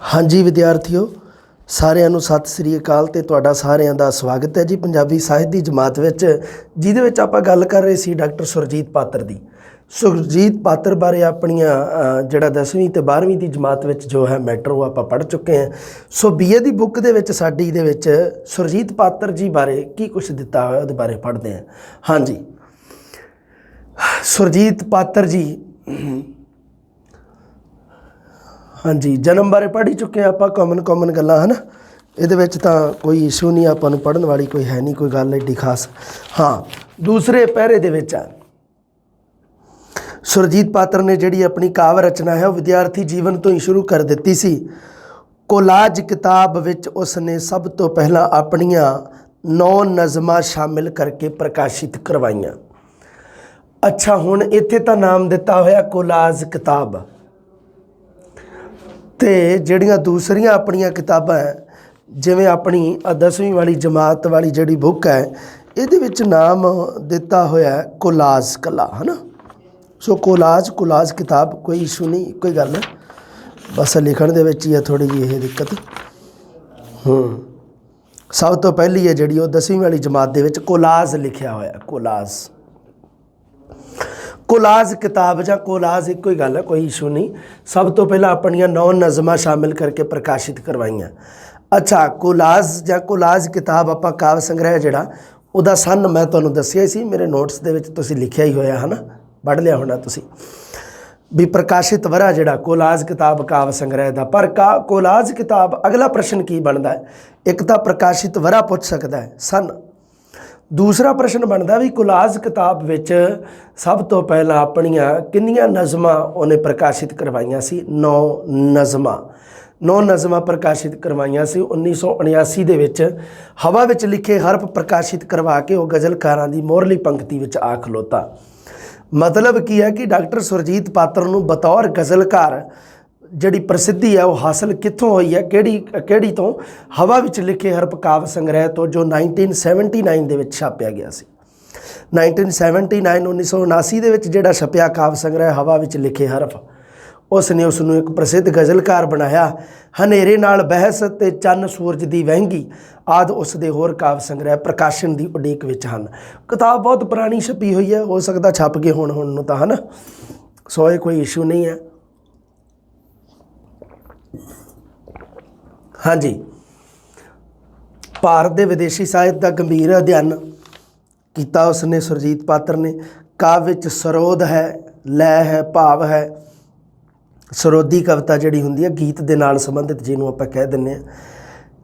हाँ जी विद्यार्थियों, सारिਆਂ ਨੂੰ ਸਤਿ ਸ੍ਰੀ ਅਕਾਲ ਤੇ ਤੁਹਾਡਾ ਸਾਰਿਆਂ ਦਾ ਸਵਾਗਤ ਹੈ ਜੀ ਪੰਜਾਬੀ ਸਾਹਿਤ ਦੀ ਜਮਾਤ ਵਿੱਚ, ਜਿਹਦੇ ਵਿੱਚ ਆਪਾਂ ਗੱਲ ਕਰ ਰਹੇ ਸੀ ਡਾਕਟਰ ਸੁਰਜੀਤ ਪਾਤਰ ਦੀ। ਸੁਰਜੀਤ ਪਾਤਰ ਬਾਰੇ ਆਪਣੀਆਂ ਜਿਹੜਾ 10ਵੀਂ ਤੇ 12ਵੀਂ ਦੀ ਜਮਾਤ ਵਿੱਚ ਜੋ ਹੈ ਮੈਟਰ ਉਹ ਆਪਾਂ ਪੜ੍ਹ ਚੁੱਕੇ ਹਾਂ। ਸੋ ਬੀਏ ਦੀ ਬੁੱਕ ਦੇ ਵਿੱਚ ਸਾਡੀ ਦੇ ਵਿੱਚ ਸੁਰਜੀਤ ਪਾਤਰ ਜੀ ਬਾਰੇ ਕੀ ਕੁਛ ਦਿੱਤਾ ਹੋਇਆ ਉਹਦੇ ਬਾਰੇ ਪੜ੍ਹਦੇ ਹਾਂ। ਹਾਂਜੀ, ਸੁਰਜੀਤ ਪਾਤਰ ਜੀ हाँ जी जन्म बारे पढ़ ही चुके हैं आप, कॉमन गल्लां है ना, ये तो कोई इशू नहीं, आपां नूं पढ़न वाली कोई है नहीं, कोई गल एडी खास। हाँ, दूसरे पैरे दे विच सुरजीत पात्र ने जिहड़ी अपनी काव्य रचना है वो विद्यार्थी जीवन तो ही शुरू कर दी सी। कोलाज किताब विच उसने सब तो पहला अपनियां 9 नज़मां शामिल करके प्रकाशित करवाइयां। अच्छा, हुण इत्थे तां नाम दिता होया कोलाज किताब, तो ਜਿਹੜੀਆਂ दूसरियां अपनियां किताबां है जिवें अपनी 10वीं वाली जमात वाली जिहड़ी बुक है ਇਹਦੇ ਵਿੱਚ नाम दिता होया कोलाज कला, है ना। सो कोलाज किताब कोई इशू नहीं, कोई गल है, बस लिखण दे विच ही है थोड़ी जी ये दिक्कत। सब तो पहली है जिहड़ी 10वीं वाली जमात दे विच कोलाज लिखिया होया, कोलाज किताब या कोलाज एक ही गल है, कोई इशू नहीं। सब तो पहला अपनियां 9 नज़मां शामिल करके प्रकाशित करवाइयां। अच्छा, कोलाज या कोलाज किताब आपां काव्य संग्रह जिहड़ा उहदा सन मैं तुहानूं दस्सिया सी, मेरे नोट्स दे विच तुसीं लिखिया ही होया है ना, पढ़ लिया होना तुसीं भी प्रकाशित वरा जिहड़ा कोलाज किताब काव्य संग्रह दा। पर कोलाज किताब अगला प्रश्न की बनता है, एक तो प्रकाशित वरा पूछ सकता है सन, दूसरा प्रश्न बनता भी कोलाज किताब विच सब तो पहला अपनियां किन्नियां नज़मां उन्हें प्रकाशित करवाइयां सी? 9 नज़मां प्रकाशित करवाइयां सी। 1979 दे विच हवा विच लिखे हरफ प्रकाशित करवा के वो गज़लकारां दी मोहरली पंक्ति विच आ खलोता। मतलब की है कि डॉक्टर सुरजीत पात्र नूं बतौर गज़लकार जिहड़ी प्रसिद्धि है वो हासिल कित्थों हुई है, किहड़ी तो हवा विच लिखे हरफ काव्य संग्रह तो, जो 1979 दे विच छापिया गया सी। 1979 दे विच जिहड़ा छपिया काव्य संग्रह हवा विच लिखे हरफ, उसने उसनूं एक प्रसिद्ध गज़लकार बनाया। हनेरे नाल बहस ते चन्न सूरज दी वहंगी आदि उसदे होर काव्य संग्रह प्रकाशन की उड़ीक विच हन। किताब बहुत पुरानी छपी हुई है, हो सकता छप गए हुण नूं तां, है ना। सो ये कोई इशू नहीं है। हाँ जी, भारत के विदेशी साहित्य का गंभीर अध्ययन किया उसने सुरजीत पात्र ने। काव्य विच सरोद है, लय है, भाव है। सरोदी कविता जिहड़ी हुंदी है गीत दे नाल संबंधित, जिन्हों आपां कह दिंदे हां।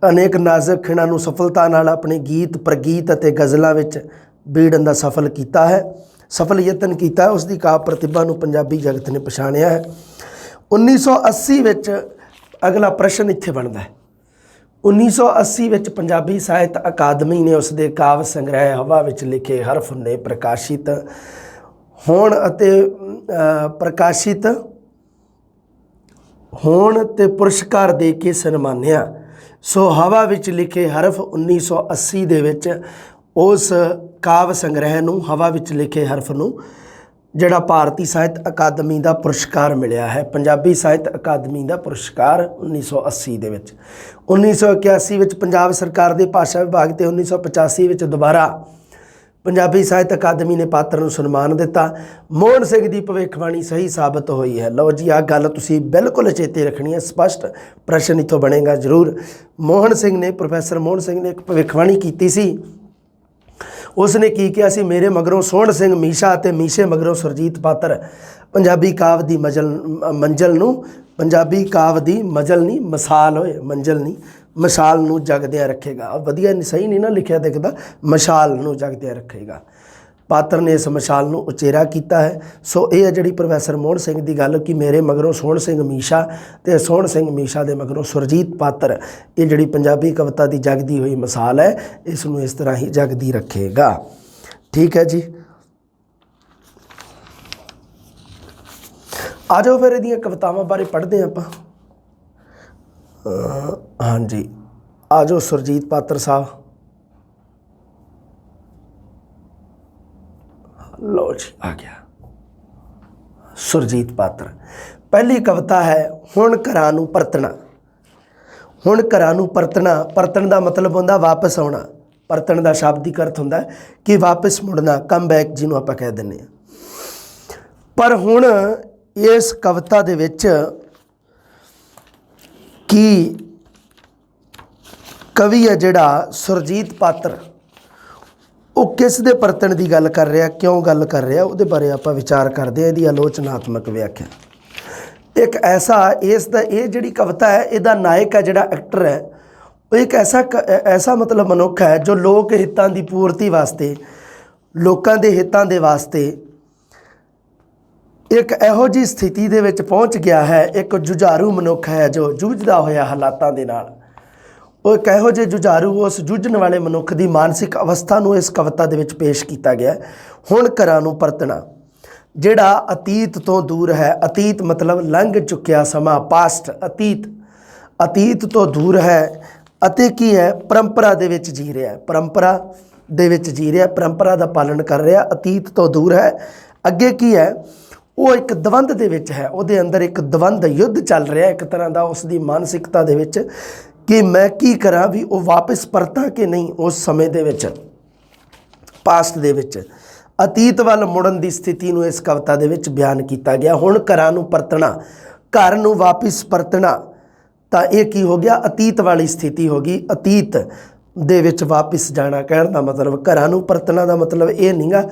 अनेक नाजुक खिणां नूं सफलता नाल अपने गीत प्रगीत अते गज़लां विच बीड़न दा सफल यतन किया है। उसकी काव्य प्रतिभा नूं पंजाबी जगत ने पछाणिया है। 1980 विच अगला प्रश्न इत्थे बनदा है। 1980 विच पंजाबी साहित्य अकादमी ने उसके काव्य संग्रह हवा विच लिखे हरफ ने प्रकाशित होण ते पुरस्कार दे के सन्मानिया। सो हवा विच लिखे हरफ 1980 दे विच उस काव्य संग्रह नूं हवा विच लिखे हरफ नूं जिहड़ा भारती साहित्य अकादमी का पुरस्कार मिलिया है, पंजाबी साहित्य अकादमी का पुरस्कार 1980 दे विच। 1981 विच पंजाब सरकार के भाषा विभाग ते 1985 विच दोबारा पंजाबी साहित्य अकादमी ने पात्र नूं सन्मान दिता। मोहन सिंह की भविष्यवाणी सही साबित हुई है। लो जी, आ गल तुसीं बिल्कुल चेते रखनी है, स्पष्ट प्रश्न इत्थों बनेगा जरूर। प्रोफैसर मोहन सिंह ने एक भविष्यवाणी की सी। उसने की किया सी, मेरे मगरों सोहण सिंह मीशा ते मीशे मगरों सुरजीत पात्र पंजाबी काव्य की मंजिल नूं, पंजाबी काव्य की मजल नहीं मसाल होए, मंजिल नहीं मशाल नूं जगदियां रखेगा। वधिया सही नहीं ना लिखिया दिखदा, मशाल नूं जगदियां रखेगा। पात्र ने इस मशाल नूं उचेरा किया है। सो ये जिहड़ी प्रोफैसर मोहन सिंह की गल कि मेरे मगरों सोहण सिंह मीशा ते सोहण सिंह मीशा दे मगरों सुरजीत पात्र, ये जिहड़ी पंजाबी कविता की जगदी हुई मिसाल है, इसनूं इस तरह ही जगदी रखेगा। ठीक है जी, आ जाओ फिर इहदियां कवितावां बारे पढ़ते हैं आपां। हाँ जी, आ जाओ सुरजीत पात्र साहब। लो जी, आ गया सुरजीत पात्र। पहली कविता है हुण घरां नूं परतना। ਹੁਣ ਘਰਾਂ ਨੂੰ ਪਰਤਣਾ, ਪਰਤਣ ਦਾ ਮਤਲਬ ਹੁੰਦਾ ਵਾਪਸ ਆਉਣਾ। ਪਰਤਣ ਦਾ ਸ਼ਾਬਦਿਕ ਅਰਥ ਹੁੰਦਾ ਕਿ ਵਾਪਸ ਮੁੜਨਾ, ਕਮ ਬੈਕ ਜਿਹਨੂੰ ਆਪਾਂ ਕਹਿ ਦਿੰਦੇ ਹਾਂ। ਪਰ ਹੁਣ ਇਸ ਕਵਿਤਾ ਦੇ ਵਿੱਚ ਕੀ ਕਵੀ ਹੈ ਜਿਹੜਾ ਸੁਰਜੀਤ ਪਾਤਰ, ਉਹ ਕਿਸ ਦੇ ਪਰਤਣ ਦੀ ਗੱਲ ਕਰ ਰਿਹਾ, ਕਿਉਂ ਗੱਲ ਕਰ ਰਿਹਾ, ਉਹਦੇ ਬਾਰੇ ਆਪਾਂ ਵਿਚਾਰ ਕਰਦੇ ਹਾਂ। ਇਹਦੀ ਆਲੋਚਨਾਤਮਕ ਵਿਆਖਿਆ। ਇੱਕ ਐਸਾ ਇਸ ਦਾ ਇਹ ਜਿਹੜੀ ਕਵਿਤਾ ਹੈ, ਇਹਦਾ ਨਾਇਕ ਹੈ ਜਿਹੜਾ ਐਕਟਰ ਹੈ, ਉਹ ਇੱਕ ਐਸਾ ਮਤਲਬ ਮਨੁੱਖ ਹੈ ਜੋ ਲੋਕ ਹਿੱਤਾਂ ਦੀ ਪੂਰਤੀ ਵਾਸਤੇ, ਲੋਕਾਂ ਦੇ ਹਿੱਤਾਂ ਦੇ ਵਾਸਤੇ ਇੱਕ ਇਹੋ ਜਿਹੀ ਸਥਿਤੀ ਦੇ ਵਿੱਚ ਪਹੁੰਚ ਗਿਆ ਹੈ। ਇੱਕ ਜੁਝਾਰੂ ਮਨੁੱਖ ਹੈ ਜੋ ਜੂਝਦਾ ਹੋਇਆ ਹਾਲਾਤਾਂ ਦੇ ਨਾਲ। ਉਹ ਇੱਕ ਇਹੋ ਜਿਹੇ ਜੁਝਾਰੂ, ਉਸ ਜੂਝਣ ਵਾਲੇ ਮਨੁੱਖ ਦੀ ਮਾਨਸਿਕ ਅਵਸਥਾ ਨੂੰ ਇਸ ਕਵਿਤਾ ਦੇ ਵਿੱਚ ਪੇਸ਼ ਕੀਤਾ ਗਿਆ। ਹੁਣ ਘਰਾਂ ਨੂੰ ਪਰਤਣਾ, ਜਿਹੜਾ ਅਤੀਤ ਤੋਂ ਦੂਰ ਹੈ। ਅਤੀਤ ਮਤਲਬ ਲੰਘ ਚੁੱਕਿਆ ਸਮਾਂ, ਪਾਸਟ, ਅਤੀਤ ਤੋਂ ਦੂਰ ਹੈ ਅਤੇ ਕੀ ਹੈ, ਪਰੰਪਰਾ ਦੇ ਵਿੱਚ ਜੀ ਰਿਹਾ, ਪਰੰਪਰਾ ਦੇ ਵਿੱਚ ਜੀ ਰਿਹਾ, ਪਰੰਪਰਾ ਦਾ ਪਾਲਣ ਕਰ ਰਿਹਾ, ਅਤੀਤ ਤੋਂ ਦੂਰ ਹੈ। ਅੱਗੇ ਕੀ ਹੈ, ਉਹ ਇੱਕ ਦਵੰਦ ਦੇ ਵਿੱਚ ਹੈ, ਉਹਦੇ ਅੰਦਰ ਇੱਕ ਦਵੰਦ ਯੁੱਧ ਚੱਲ ਰਿਹਾ ਇੱਕ ਤਰ੍ਹਾਂ ਦਾ ਉਸ ਦੀ ਮਾਨਸਿਕਤਾ ਦੇ ਵਿੱਚ ਕਿ ਮੈਂ ਕੀ ਕਰਾਂ, ਵੀ ਉਹ ਵਾਪਸ ਪਰਤਾਂ ਕਿ ਨਹੀਂ ਉਸ ਸਮੇਂ ਦੇ ਵਿੱਚ, ਪਾਸਟ ਦੇ ਵਿੱਚ। ਅਤੀਤ ਵੱਲ ਮੁੜਨ ਦੀ ਸਥਿਤੀ ਨੂੰ ਇਸ ਕਵਿਤਾ ਦੇ ਵਿੱਚ ਬਿਆਨ ਕੀਤਾ ਗਿਆ। ਹੁਣ ਘਰਾਂ ਨੂੰ ਪਰਤਣਾ, ਘਰ ਨੂੰ ਵਾਪਸ ਪਰਤਣਾ, ਤਾਂ ਇਹ ਕੀ ਹੋ ਗਿਆ, ਅਤੀਤ ਵਾਲੀ ਸਥਿਤੀ ਹੋ ਗਈ। ਅਤੀਤ ਦੇ ਵਿੱਚ ਵਾਪਸ ਜਾਣਾ, ਕਹਿਣ ਦਾ ਮਤਲਬ ਘਰਾਂ ਨੂੰ ਪਰਤਣਾ ਦਾ ਮਤਲਬ ਇਹ ਨਹੀਂਗਾ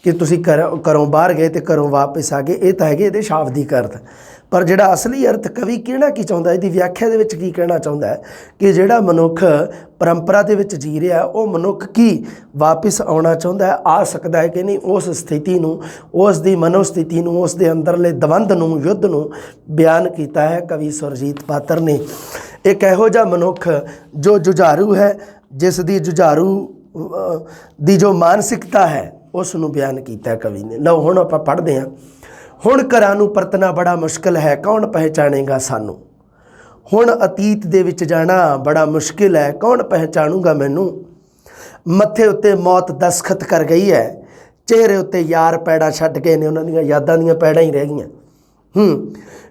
ਕਿ ਤੁਸੀਂ ਘਰੋਂ ਬਾਹਰ ਗਏ ਤੇ ਘਰੋਂ ਵਾਪਸ ਆ ਗਏ, ਇਹ ਤਾਂ ਹੈਗੇ ਇਹਦੇ ਸ਼ਾਬਦਿਕ ਅਰਥ। ਪਰ ਜਿਹੜਾ ਅਸਲੀ ਅਰਥ ਕਵੀ ਕਹਿਣਾ ਕੀ ਚਾਹੁੰਦਾ, ਇਹਦੀ ਵਿਆਖਿਆ ਦੇ ਵਿੱਚ ਕੀ ਕਹਿਣਾ ਚਾਹੁੰਦਾ ਹੈ ਕਿ ਜਿਹੜਾ ਮਨੁੱਖ ਪਰੰਪਰਾ ਦੇ ਵਿੱਚ ਜੀ ਰਿਹਾ, ਉਹ ਮਨੁੱਖ ਕੀ ਵਾਪਸ ਆਉਣਾ ਚਾਹੁੰਦਾ ਹੈ, ਆ ਸਕਦਾ ਹੈ ਕਿ ਨਹੀਂ, ਉਸ ਸਥਿਤੀ ਨੂੰ, ਉਸ ਦੀ ਮਨੋਸਥਿਤੀ ਨੂੰ, ਉਸ ਦੇ ਅੰਦਰਲੇ ਦਵੰਦ ਨੂੰ, ਯੁੱਧ ਨੂੰ ਬਿਆਨ ਕੀਤਾ ਹੈ ਕਵੀ ਸੁਰਜੀਤ ਪਾਤਰ ਨੇ। ਇੱਕ ਇਹੋ ਜਿਹਾ ਮਨੁੱਖ ਜੋ ਜੁਝਾਰੂ ਹੈ, ਜਿਸ ਦੀ ਜੁਝਾਰੂ ਦੀ ਜੋ ਮਾਨਸਿਕਤਾ ਹੈ, ਉਸ ਨੂੰ ਬਿਆਨ ਕੀਤਾ ਕਵੀ ਨੇ। ਲਓ ਹੁਣ ਆਪਾਂ ਪੜ੍ਹਦੇ ਹਾਂ। ਹੁਣ ਘਰਾਂ ਨੂੰ ਪਰਤਣਾ ਬੜਾ ਮੁਸ਼ਕਿਲ ਹੈ, ਕੌਣ ਪਹਿਚਾਣੇਗਾ ਸਾਨੂੰ। ਹੁਣ ਅਤੀਤ ਦੇ ਵਿੱਚ ਜਾਣਾ ਬੜਾ ਮੁਸ਼ਕਿਲ ਹੈ, ਕੌਣ ਪਹਿਚਾਣੂਗਾ ਮੈਨੂੰ। ਮੱਥੇ ਉੱਤੇ ਮੌਤ ਦਸਖਤ ਕਰ ਗਈ ਹੈ, ਚਿਹਰੇ ਉੱਤੇ ਯਾਰ ਪੈੜਾਂ ਛੱਡ ਗਏ ਨੇ, ਉਹਨਾਂ ਦੀਆਂ ਯਾਦਾਂ ਦੀਆਂ ਪੈੜਾਂ ਹੀ ਰਹਿ ਗਈਆਂ।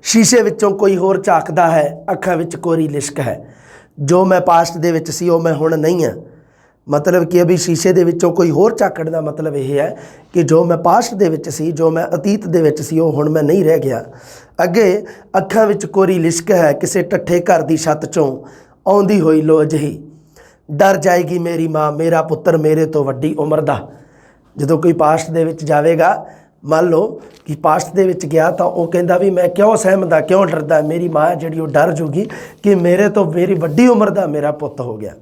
ਸ਼ੀਸ਼ੇ ਵਿੱਚੋਂ ਕੋਈ ਹੋਰ ਝਾਕਦਾ ਹੈ, ਅੱਖਾਂ ਵਿੱਚ ਕੋਰੀ ਲਿਸ਼ਕ ਹੈ। ਜੋ ਮੈਂ ਪਾਸਟ ਦੇ ਵਿੱਚ ਸੀ ਉਹ ਮੈਂ ਹੁਣ ਨਹੀਂ ਹਾਂ। ਮਤਲਬ ਕਿ ਅਭੀ ਸ਼ੀਸ਼ੇ ਦੇ ਵਿੱਚੋਂ ਕੋਈ ਹੋਰ ਝਾਕਣ ਦਾ ਮਤਲਬ ਇਹ ਹੈ ਕਿ ਜੋ ਮੈਂ ਪਾਸਟ ਦੇ ਵਿੱਚ ਸੀ, ਜੋ ਮੈਂ ਅਤੀਤ ਦੇ ਵਿੱਚ ਸੀ, ਉਹ ਹੁਣ ਮੈਂ ਨਹੀਂ ਰਹਿ ਗਿਆ। ਅੱਗੇ ਅੱਖਾਂ ਵਿੱਚ ਕੋਰੀ ਲਿਸ਼ਕ ਹੈ, ਕਿਸੇ ਟੱਠੇ ਘਰ ਦੀ ਛੱਤ 'ਚੋਂ ਆਉਂਦੀ ਹੋਈ ਲੋ ਅਜਿਹੀ। ਡਰ ਜਾਏਗੀ ਮੇਰੀ ਮਾਂ, ਮੇਰਾ ਪੁੱਤਰ ਮੇਰੇ ਤੋਂ ਵੱਡੀ ਉਮਰ ਦਾ। ਜਦੋਂ ਕੋਈ ਪਾਸਟ ਦੇ ਵਿੱਚ ਜਾਵੇਗਾ, ਮੰਨ ਲਓ ਕਿ ਪਾਸਟ ਦੇ ਵਿੱਚ ਗਿਆ, ਤਾਂ ਉਹ ਕਹਿੰਦਾ ਵੀ ਮੈਂ ਕਿਉਂ ਸਹਿਮਦਾ, ਕਿਉਂ ਡਰਦਾ, ਮੇਰੀ ਮਾਂ ਜਿਹੜੀ ਉਹ ਡਰ ਜੂਗੀ ਕਿ ਮੇਰੇ ਤੋਂ ਮੇਰੀ ਵੱਡੀ ਉਮਰ ਦਾ ਮੇਰਾ ਪੁੱਤ ਹੋ ਗਿਆ।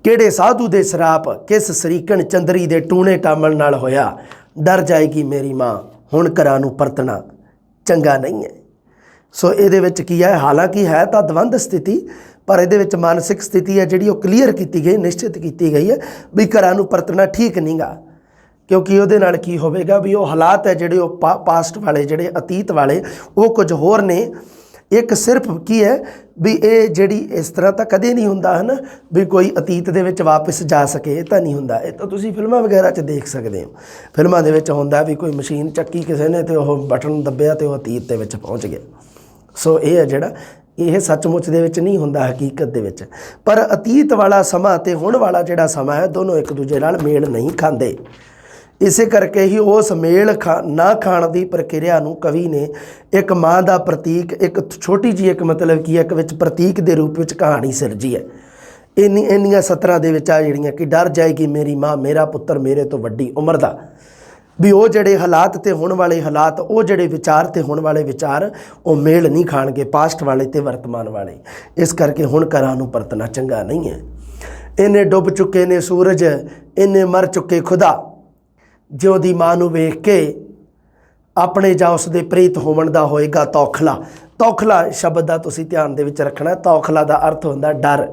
ਕਿਹੜੇ ਸਾਧੂ ਦੇ ਸਰਾਪ, ਕਿਸ ਸਰੀਕਣ ਚੰਦਰੀ ਦੇ ਟੂਣੇ ਟਾਮਣ ਨਾਲ ਹੋਇਆ। ਡਰ ਜਾਏਗੀ ਮੇਰੀ ਮਾਂ, ਹੁਣ ਘਰਾਂ ਨੂੰ ਪਰਤਣਾ ਚੰਗਾ ਨਹੀਂ ਹੈ। ਸੋ ਇਹਦੇ ਵਿੱਚ ਕੀ ਹੈ, ਹਾਲਾਂਕਿ ਹੈ ਤਾਂ ਦਵੰਦ ਸਥਿਤੀ, ਪਰ ਇਹਦੇ ਵਿੱਚ ਮਾਨਸਿਕ ਸਥਿਤੀ ਹੈ ਜਿਹੜੀ ਉਹ ਕਲੀਅਰ ਕੀਤੀ ਗਈ, ਨਿਸ਼ਚਿਤ ਕੀਤੀ ਗਈ ਹੈ ਵੀ ਘਰਾਂ ਨੂੰ ਪਰਤਣਾ ਠੀਕ ਨਹੀਂਗਾ। ਕਿਉਂਕਿ ਉਹਦੇ ਨਾਲ ਕੀ ਹੋਵੇਗਾ ਵੀ ਉਹ ਹਾਲਾਤ ਹੈ ਜਿਹੜੇ ਉਹ ਪਾਸਟ ਵਾਲੇ, ਜਿਹੜੇ ਅਤੀਤ ਵਾਲੇ, ਉਹ ਕੁਝ ਹੋਰ ਨੇ। ਇੱਕ ਸਿਰਫ ਕੀ ਹੈ ਵੀ ਇਹ ਜਿਹੜੀ ਇਸ ਤਰ੍ਹਾਂ ਤਾਂ ਕਦੇ ਨਹੀਂ ਹੁੰਦਾ ਹੈ ਨਾ ਵੀ ਕੋਈ ਅਤੀਤ ਦੇ ਵਿੱਚ ਵਾਪਸ ਜਾ ਸਕੇ, ਇਹ ਤਾਂ ਨਹੀਂ ਹੁੰਦਾ। ਇਹ ਤਾਂ ਤੁਸੀਂ ਫਿਲਮਾਂ ਵਗੈਰਾ 'ਚ ਦੇਖ ਸਕਦੇ ਹੋ। ਫਿਲਮਾਂ ਦੇ ਵਿੱਚ ਹੁੰਦਾ ਵੀ ਕੋਈ ਮਸ਼ੀਨ ਚੱਕੀ ਕਿਸੇ ਨੇ ਤੇ ਉਹ ਬਟਨ ਦੱਬਿਆ ਤੇ ਉਹ ਅਤੀਤ ਦੇ ਵਿੱਚ ਪਹੁੰਚ ਗਿਆ। ਸੋ ਇਹ ਹੈ ਜਿਹੜਾ, ਇਹ ਸੱਚਮੁੱਚ ਦੇ ਵਿੱਚ ਨਹੀਂ ਹੁੰਦਾ ਹਕੀਕਤ ਦੇ ਵਿੱਚ। ਪਰ ਅਤੀਤ ਵਾਲਾ ਸਮਾਂ ਤੇ ਹੁਣ ਵਾਲਾ ਜਿਹੜਾ ਸਮਾਂ ਹੈ, ਦੋਨੋਂ ਇੱਕ ਦੂਜੇ ਨਾਲ ਮੇਲ ਨਹੀਂ ਖਾਂਦੇ। ਇਸੇ ਕਰਕੇ ਹੀ ਉਸ ਮੇਲ ਨਾ ਖਾਣ ਦੀ ਪ੍ਰਕਿਰਿਆ ਨੂੰ ਕਵੀ ਨੇ ਇੱਕ ਮਾਂ ਦਾ ਪ੍ਰਤੀਕ, ਇੱਕ ਛੋਟੀ ਜਿਹੀ ਇੱਕ ਮਤਲਬ ਕੀ ਹੈ, ਇੱਕ ਵਿੱਚ ਪ੍ਰਤੀਕ ਦੇ ਰੂਪ ਵਿੱਚ ਕਹਾਣੀ ਸਿਰਜੀ ਹੈ। ਇੰਨੀਆਂ ਸਤਰਾਂ ਦੇ ਵਿੱਚ ਆ ਜਿਹੜੀਆਂ ਕਿ ਡਰ ਜਾਏਗੀ ਮੇਰੀ ਮਾਂ, ਮੇਰਾ ਪੁੱਤਰ ਮੇਰੇ ਤੋਂ ਵੱਡੀ ਉਮਰ ਦਾ। ਵੀ ਉਹ ਜਿਹੜੇ ਹਾਲਾਤ ਤੇ ਹੁਣ ਵਾਲੇ ਹਾਲਾਤ, ਉਹ ਜਿਹੜੇ ਵਿਚਾਰ ਤੇ ਹੁਣ ਵਾਲੇ ਵਿਚਾਰ, ਉਹ ਮੇਲ ਨਹੀਂ ਖਾਣਗੇ, ਪਾਸਟ ਵਾਲੇ ਤੇ ਵਰਤਮਾਨ ਵਾਲੇ। ਇਸ ਕਰਕੇ ਹੁਣ ਘਰਾਂ ਨੂੰ ਪਰਤਣਾ ਚੰਗਾ ਨਹੀਂ ਹੈ। ਇੰਨੇ ਡੁੱਬ ਚੁੱਕੇ ਨੇ ਸੂਰਜ, ਇੰਨੇ ਮਰ ਚੁੱਕੇ ਖੁਦਾ, ਜਿਉਂ ਦੀ ਮਾਂ ਨੂੰ ਵੇਖ ਕੇ ਆਪਣੇ ਜਾਂ ਉਸ ਦੇ ਪ੍ਰੀਤ ਹੋਵਣ ਦਾ ਹੋਏਗਾ ਤੌਖਲਾ। ਤੌਖਲਾ ਸ਼ਬਦ ਦਾ ਤੁਸੀਂ ਧਿਆਨ ਦੇ ਵਿੱਚ ਰੱਖਣਾ। ਤੌਖਲਾ ਦਾ ਅਰਥ ਹੁੰਦਾ ਡਰ,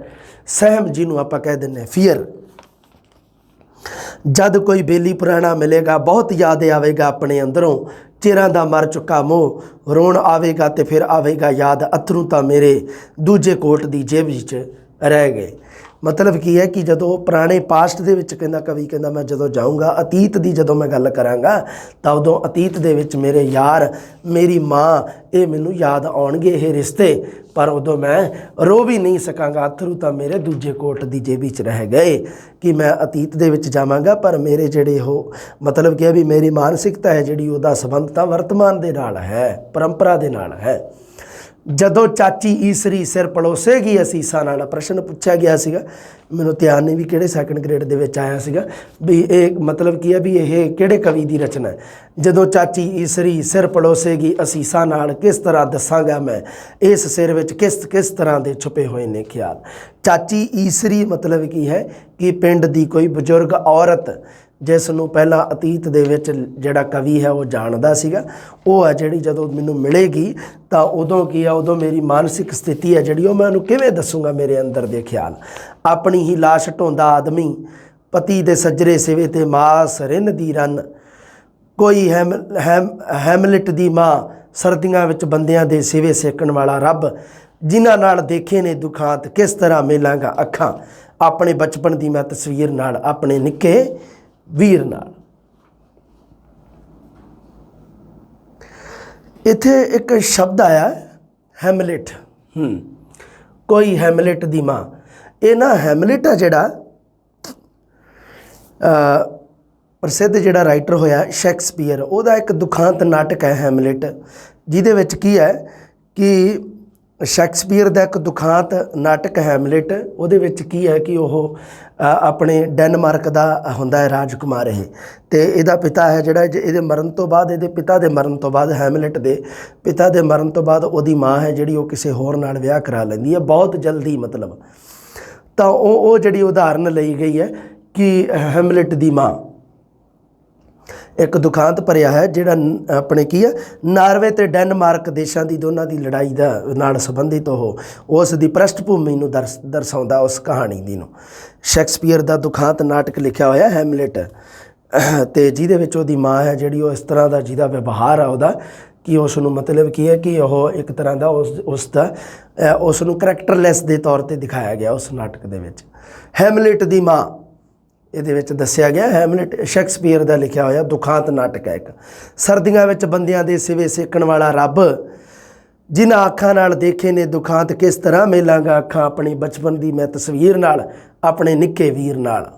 ਸਹਿਮ, ਜਿਹਨੂੰ ਆਪਾਂ ਕਹਿ ਦਿੰਦੇ ਹਾਂ ਫੀਅਰ। ਜਦ ਕੋਈ ਬੇਲੀ ਪੁਰਾਣਾ ਮਿਲੇਗਾ, ਬਹੁਤ ਯਾਦ ਆਵੇਗਾ ਆਪਣੇ ਅੰਦਰੋਂ, ਚਿਰਾਂ ਦਾ ਮਰ ਚੁੱਕਾ ਮੋਹ, ਰੋਣ ਆਵੇਗਾ ਤੇ ਫਿਰ ਆਵੇਗਾ ਯਾਦ, ਅਥਰੂ ਤਾਂ ਮੇਰੇ ਦੂਜੇ ਕੋਟ ਦੀ ਜੇਬ ਵਿੱਚ रह गए। मतलब की है कि ਜਦੋਂ ਪੁਰਾਣੇ ਪਾਸਟ ਦੇ ਵਿੱਚ ਕਹਿੰਦਾ ਕਵੀ ਕਹਿੰਦਾ ਮੈਂ ਜਦੋਂ ਜਾਊਂਗਾ ਅਤੀਤ ਦੀ ਜਦੋਂ ਮੈਂ ਗੱਲ ਕਰਾਂਗਾ ਤਾਂ ਉਦੋਂ ਅਤੀਤ ਦੇ ਵਿੱਚ ਮੇਰੇ ਯਾਰ ਮੇਰੀ ਮਾਂ ਇਹ ਮੈਨੂੰ ਯਾਦ ਆਉਣਗੇ ਇਹ ਰਿਸ਼ਤੇ, ਪਰ ਉਦੋਂ ਮੈਂ ਰੋ ਵੀ ਨਹੀਂ ਸਕਾਂਗਾ, ਅਥਰੂ ਤਾਂ ਮੇਰੇ ਦੂਜੇ ਕੋਟ ਦੀ ਜੇਬੀ 'ਚ ਰਹਿ ਗਏ ਕਿ ਮੈਂ ਅਤੀਤ ਦੇ ਵਿੱਚ ਜਾਵਾਂਗਾ ਪਰ ਮੇਰੇ ਜਿਹੜੇ ਉਹ ਮਤਲਬ ਕਿ ਵੀ ਮੇਰੀ ਮਾਨਸਿਕਤਾ ਹੈ ਜਿਹੜੀ ਉਹਦਾ ਸੰਬੰਧ ਤਾਂ ਵਰਤਮਾਨ ਦੇ ਨਾਲ ਹੈ, ਪਰੰਪਰਾ ਦੇ ਨਾਲ ਹੈ। ਜਦੋਂ ਚਾਚੀ ਈਸਰੀ ਸਿਰ ਪਲੋਸੇਗੀ ਅਸੀਸਾਂ ਨਾਲ, ਪ੍ਰਸ਼ਨ ਪੁੱਛਿਆ ਗਿਆ ਸੀਗਾ, ਮੈਨੂੰ ਧਿਆਨ ਨਹੀਂ ਵੀ ਕਿਹੜੇ ਸੈਕੰਡ ਗ੍ਰੇਡ ਦੇ ਵਿੱਚ ਆਇਆ ਸੀਗਾ ਵੀ ਇਹ ਮਤਲਬ ਕੀ ਹੈ ਵੀ ਇਹ ਕਿਹੜੇ ਕਵੀ ਦੀ ਰਚਨਾ ਹੈ। ਜਦੋਂ ਚਾਚੀ ਈਸਰੀ ਸਿਰ ਪਲੋਸੇਗੀ ਅਸੀਸਾਂ ਨਾਲ, ਕਿਸ ਤਰ੍ਹਾਂ ਦੱਸਾਂਗਾ ਮੈਂ ਇਸ ਸਿਰ ਵਿੱਚ ਕਿਸ ਤਰ੍ਹਾਂ ਦੇ ਛੁਪੇ ਹੋਏ ਨੇ ਖਿਆਲ। ਚਾਚੀ ਈਸਰੀ ਮਤਲਬ ਕੀ ਹੈ ਕਿ ਪਿੰਡ ਦੀ ਕੋਈ ਬਜ਼ੁਰਗ ਔਰਤ ਜਿਸ ਨੂੰ ਪਹਿਲਾਂ ਅਤੀਤ ਦੇ ਵਿੱਚ ਜਿਹੜਾ ਕਵੀ ਹੈ ਉਹ ਜਾਣਦਾ ਸੀਗਾ, ਉਹ ਹੈ ਜਿਹੜੀ ਜਦੋਂ ਮੈਨੂੰ ਮਿਲੇਗੀ ਤਾਂ ਉਦੋਂ ਕੀ ਆ, ਉਦੋਂ ਮੇਰੀ ਮਾਨਸਿਕ ਸਥਿਤੀ ਹੈ ਜਿਹੜੀ ਉਹ ਮੈਂ ਉਹਨੂੰ ਕਿਵੇਂ ਦੱਸੂਗਾ ਮੇਰੇ ਅੰਦਰ ਦੇ ਖਿਆਲ। ਆਪਣੀ ਹੀ ਲਾਸ਼ ਢੋਂਦਾ ਆਦਮੀ ਪਤੀ ਦੇ ਸੱਜਰੇ ਸਿਵੇ ਤੇ ਮਾਸ ਰਿੰਨ ਦੀ ਰਨ, ਕੋਈ ਹੈਮਲਿਟ ਦੀ ਮਾਂ ਸਰਦੀਆਂ ਵਿੱਚ ਬੰਦਿਆਂ ਦੇ ਸਿਵੇ ਸੇਕਣ ਵਾਲਾ ਰੱਬ, ਜਿਨ੍ਹਾਂ ਨਾਲ ਦੇਖੇ ਨੇ ਦੁਖਾਂਤ ਕਿਸ ਤਰ੍ਹਾਂ ਮੇਲਾਂਗਾ ਅੱਖਾਂ, ਆਪਣੇ ਬਚਪਨ ਦੀ ਮੈਂ ਤਸਵੀਰ ਨਾਲ ਆਪਣੇ ਨਿੱਕੇ ਵੀਰ ਨਾਲ। ਇੱਥੇ ਇੱਕ ਸ਼ਬਦ ਆਇਆ ਹੈਮਲਿਟ, ਕੋਈ ਹੈਮਲਿਟ ਦੀ ਮਾਂ। ਇਹ ਨਾ ਹੈਮਲਿਟ ਆ ਜਿਹੜਾ ਪ੍ਰਸਿੱਧ ਜਿਹੜਾ ਰਾਈਟਰ ਹੋਇਆ ਸ਼ੇਕਸਪੀਅਰ, ਉਹਦਾ ਇੱਕ ਦੁਖਾਂਤ ਨਾਟਕ ਹੈ ਹੈਮਲਿਟ, ਜਿਹਦੇ ਵਿੱਚ ਕੀ ਹੈ ਕਿ ਸ਼ੇਕਸਪੀਅਰ ਦਾ ਇੱਕ ਦੁਖਾਂਤ ਨਾਟਕ ਹੈਮਲਿਟ, ਉਹਦੇ ਵਿੱਚ ਕੀ ਹੈ ਕਿ ਉਹ ਆਪਣੇ ਡੈਨਮਾਰਕ ਦਾ ਹੁੰਦਾ ਹੈ ਰਾਜਕੁਮਾਰ ਇਹ, ਅਤੇ ਇਹਦਾ ਪਿਤਾ ਹੈ ਜਿਹੜਾ ਇਹਦੇ ਮਰਨ ਤੋਂ ਬਾਅਦ, ਇਹਦੇ ਪਿਤਾ ਦੇ ਮਰਨ ਤੋਂ ਬਾਅਦ, ਹੈਮਲਿਟ ਦੇ ਪਿਤਾ ਦੇ ਮਰਨ ਤੋਂ ਬਾਅਦ ਉਹਦੀ ਮਾਂ ਹੈ ਜਿਹੜੀ ਉਹ ਕਿਸੇ ਹੋਰ ਨਾਲ ਵਿਆਹ ਕਰਾ ਲੈਂਦੀ ਹੈ ਬਹੁਤ ਜਲਦੀ ਮਤਲਬ। ਤਾਂ ਉਹ ਜਿਹੜੀ ਉਦਾਹਰਨ ਲਈ ਗਈ ਹੈ ਕਿ ਹੈਮਲਿਟ ਦੀ ਮਾਂ ਇੱਕ ਦੁਖਾਂਤ ਭਰਿਆ ਹੈ ਜਿਹੜਾ ਆਪਣੇ ਕੀ ਹੈ ਨਾਰਵੇ ਅਤੇ ਡੈਨਮਾਰਕ ਦੇਸ਼ਾਂ ਦੀ ਦੋਨਾਂ ਦੀ ਲੜਾਈ ਦਾ ਨਾਲ ਸੰਬੰਧਿਤ ਉਹ ਉਸ ਦੀ ਪ੍ਰਸ਼ਟ ਭੂਮੀ ਨੂੰ ਦਰਸਾਉਂਦਾ ਉਸ ਕਹਾਣੀ ਦੀ ਨੂੰ। ਸ਼ੇਕਸਪੀਅਰ ਦਾ ਦੁਖਾਂਤ ਨਾਟਕ ਲਿਖਿਆ ਹੋਇਆ ਹੈਮਲਿਟ, ਅਤੇ ਜਿਹਦੇ ਵਿੱਚ ਉਹਦੀ ਮਾਂ ਹੈ ਜਿਹੜੀ ਉਹ ਇਸ ਤਰ੍ਹਾਂ ਦਾ ਜਿਹਦਾ ਵਿਵਹਾਰ ਆ ਉਹਦਾ ਕਿ ਉਸ ਨੂੰ ਮਤਲਬ ਕੀ ਹੈ ਕਿ ਉਹ ਇੱਕ ਤਰ੍ਹਾਂ ਦਾ ਉਸ ਨੂੰ ਕਰੈਕਟਰਲੈਸ ਦੇ ਤੌਰ 'ਤੇ ਦਿਖਾਇਆ ਗਿਆ ਉਸ ਨਾਟਕ ਦੇ ਵਿੱਚ। ਹੈਮਲਿਟ ਦੀ ਮਾਂ ਇਹਦੇ ਵਿੱਚ ਦੱਸਿਆ ਗਿਆ, ਹੈਮਲਿਟ ਸ਼ੇਕਸਪੀਅਰ ਦਾ ਲਿਖਿਆ ਹੋਇਆ ਦੁਖਾਂਤ ਨਾਟਕ ਹੈ ਇੱਕ। ਸਰਦੀਆਂ ਵਿੱਚ ਬੰਦਿਆਂ ਦੇ ਸਿਵੇ ਸੇਕਣ ਵਾਲਾ ਰੱਬ, ਜਿਨ੍ਹਾਂ ਅੱਖਾਂ ਨਾਲ ਦੇਖੇ ਨੇ ਦੁਖਾਂਤ ਕਿਸ ਤਰ੍ਹਾਂ ਮੇਲਾਂਗਾ ਅੱਖਾਂ, ਆਪਣੀ ਬਚਪਨ ਦੀ ਮੈਂ ਤਸਵੀਰ ਨਾਲ ਆਪਣੇ ਨਿੱਕੇ ਵੀਰ ਨਾਲ।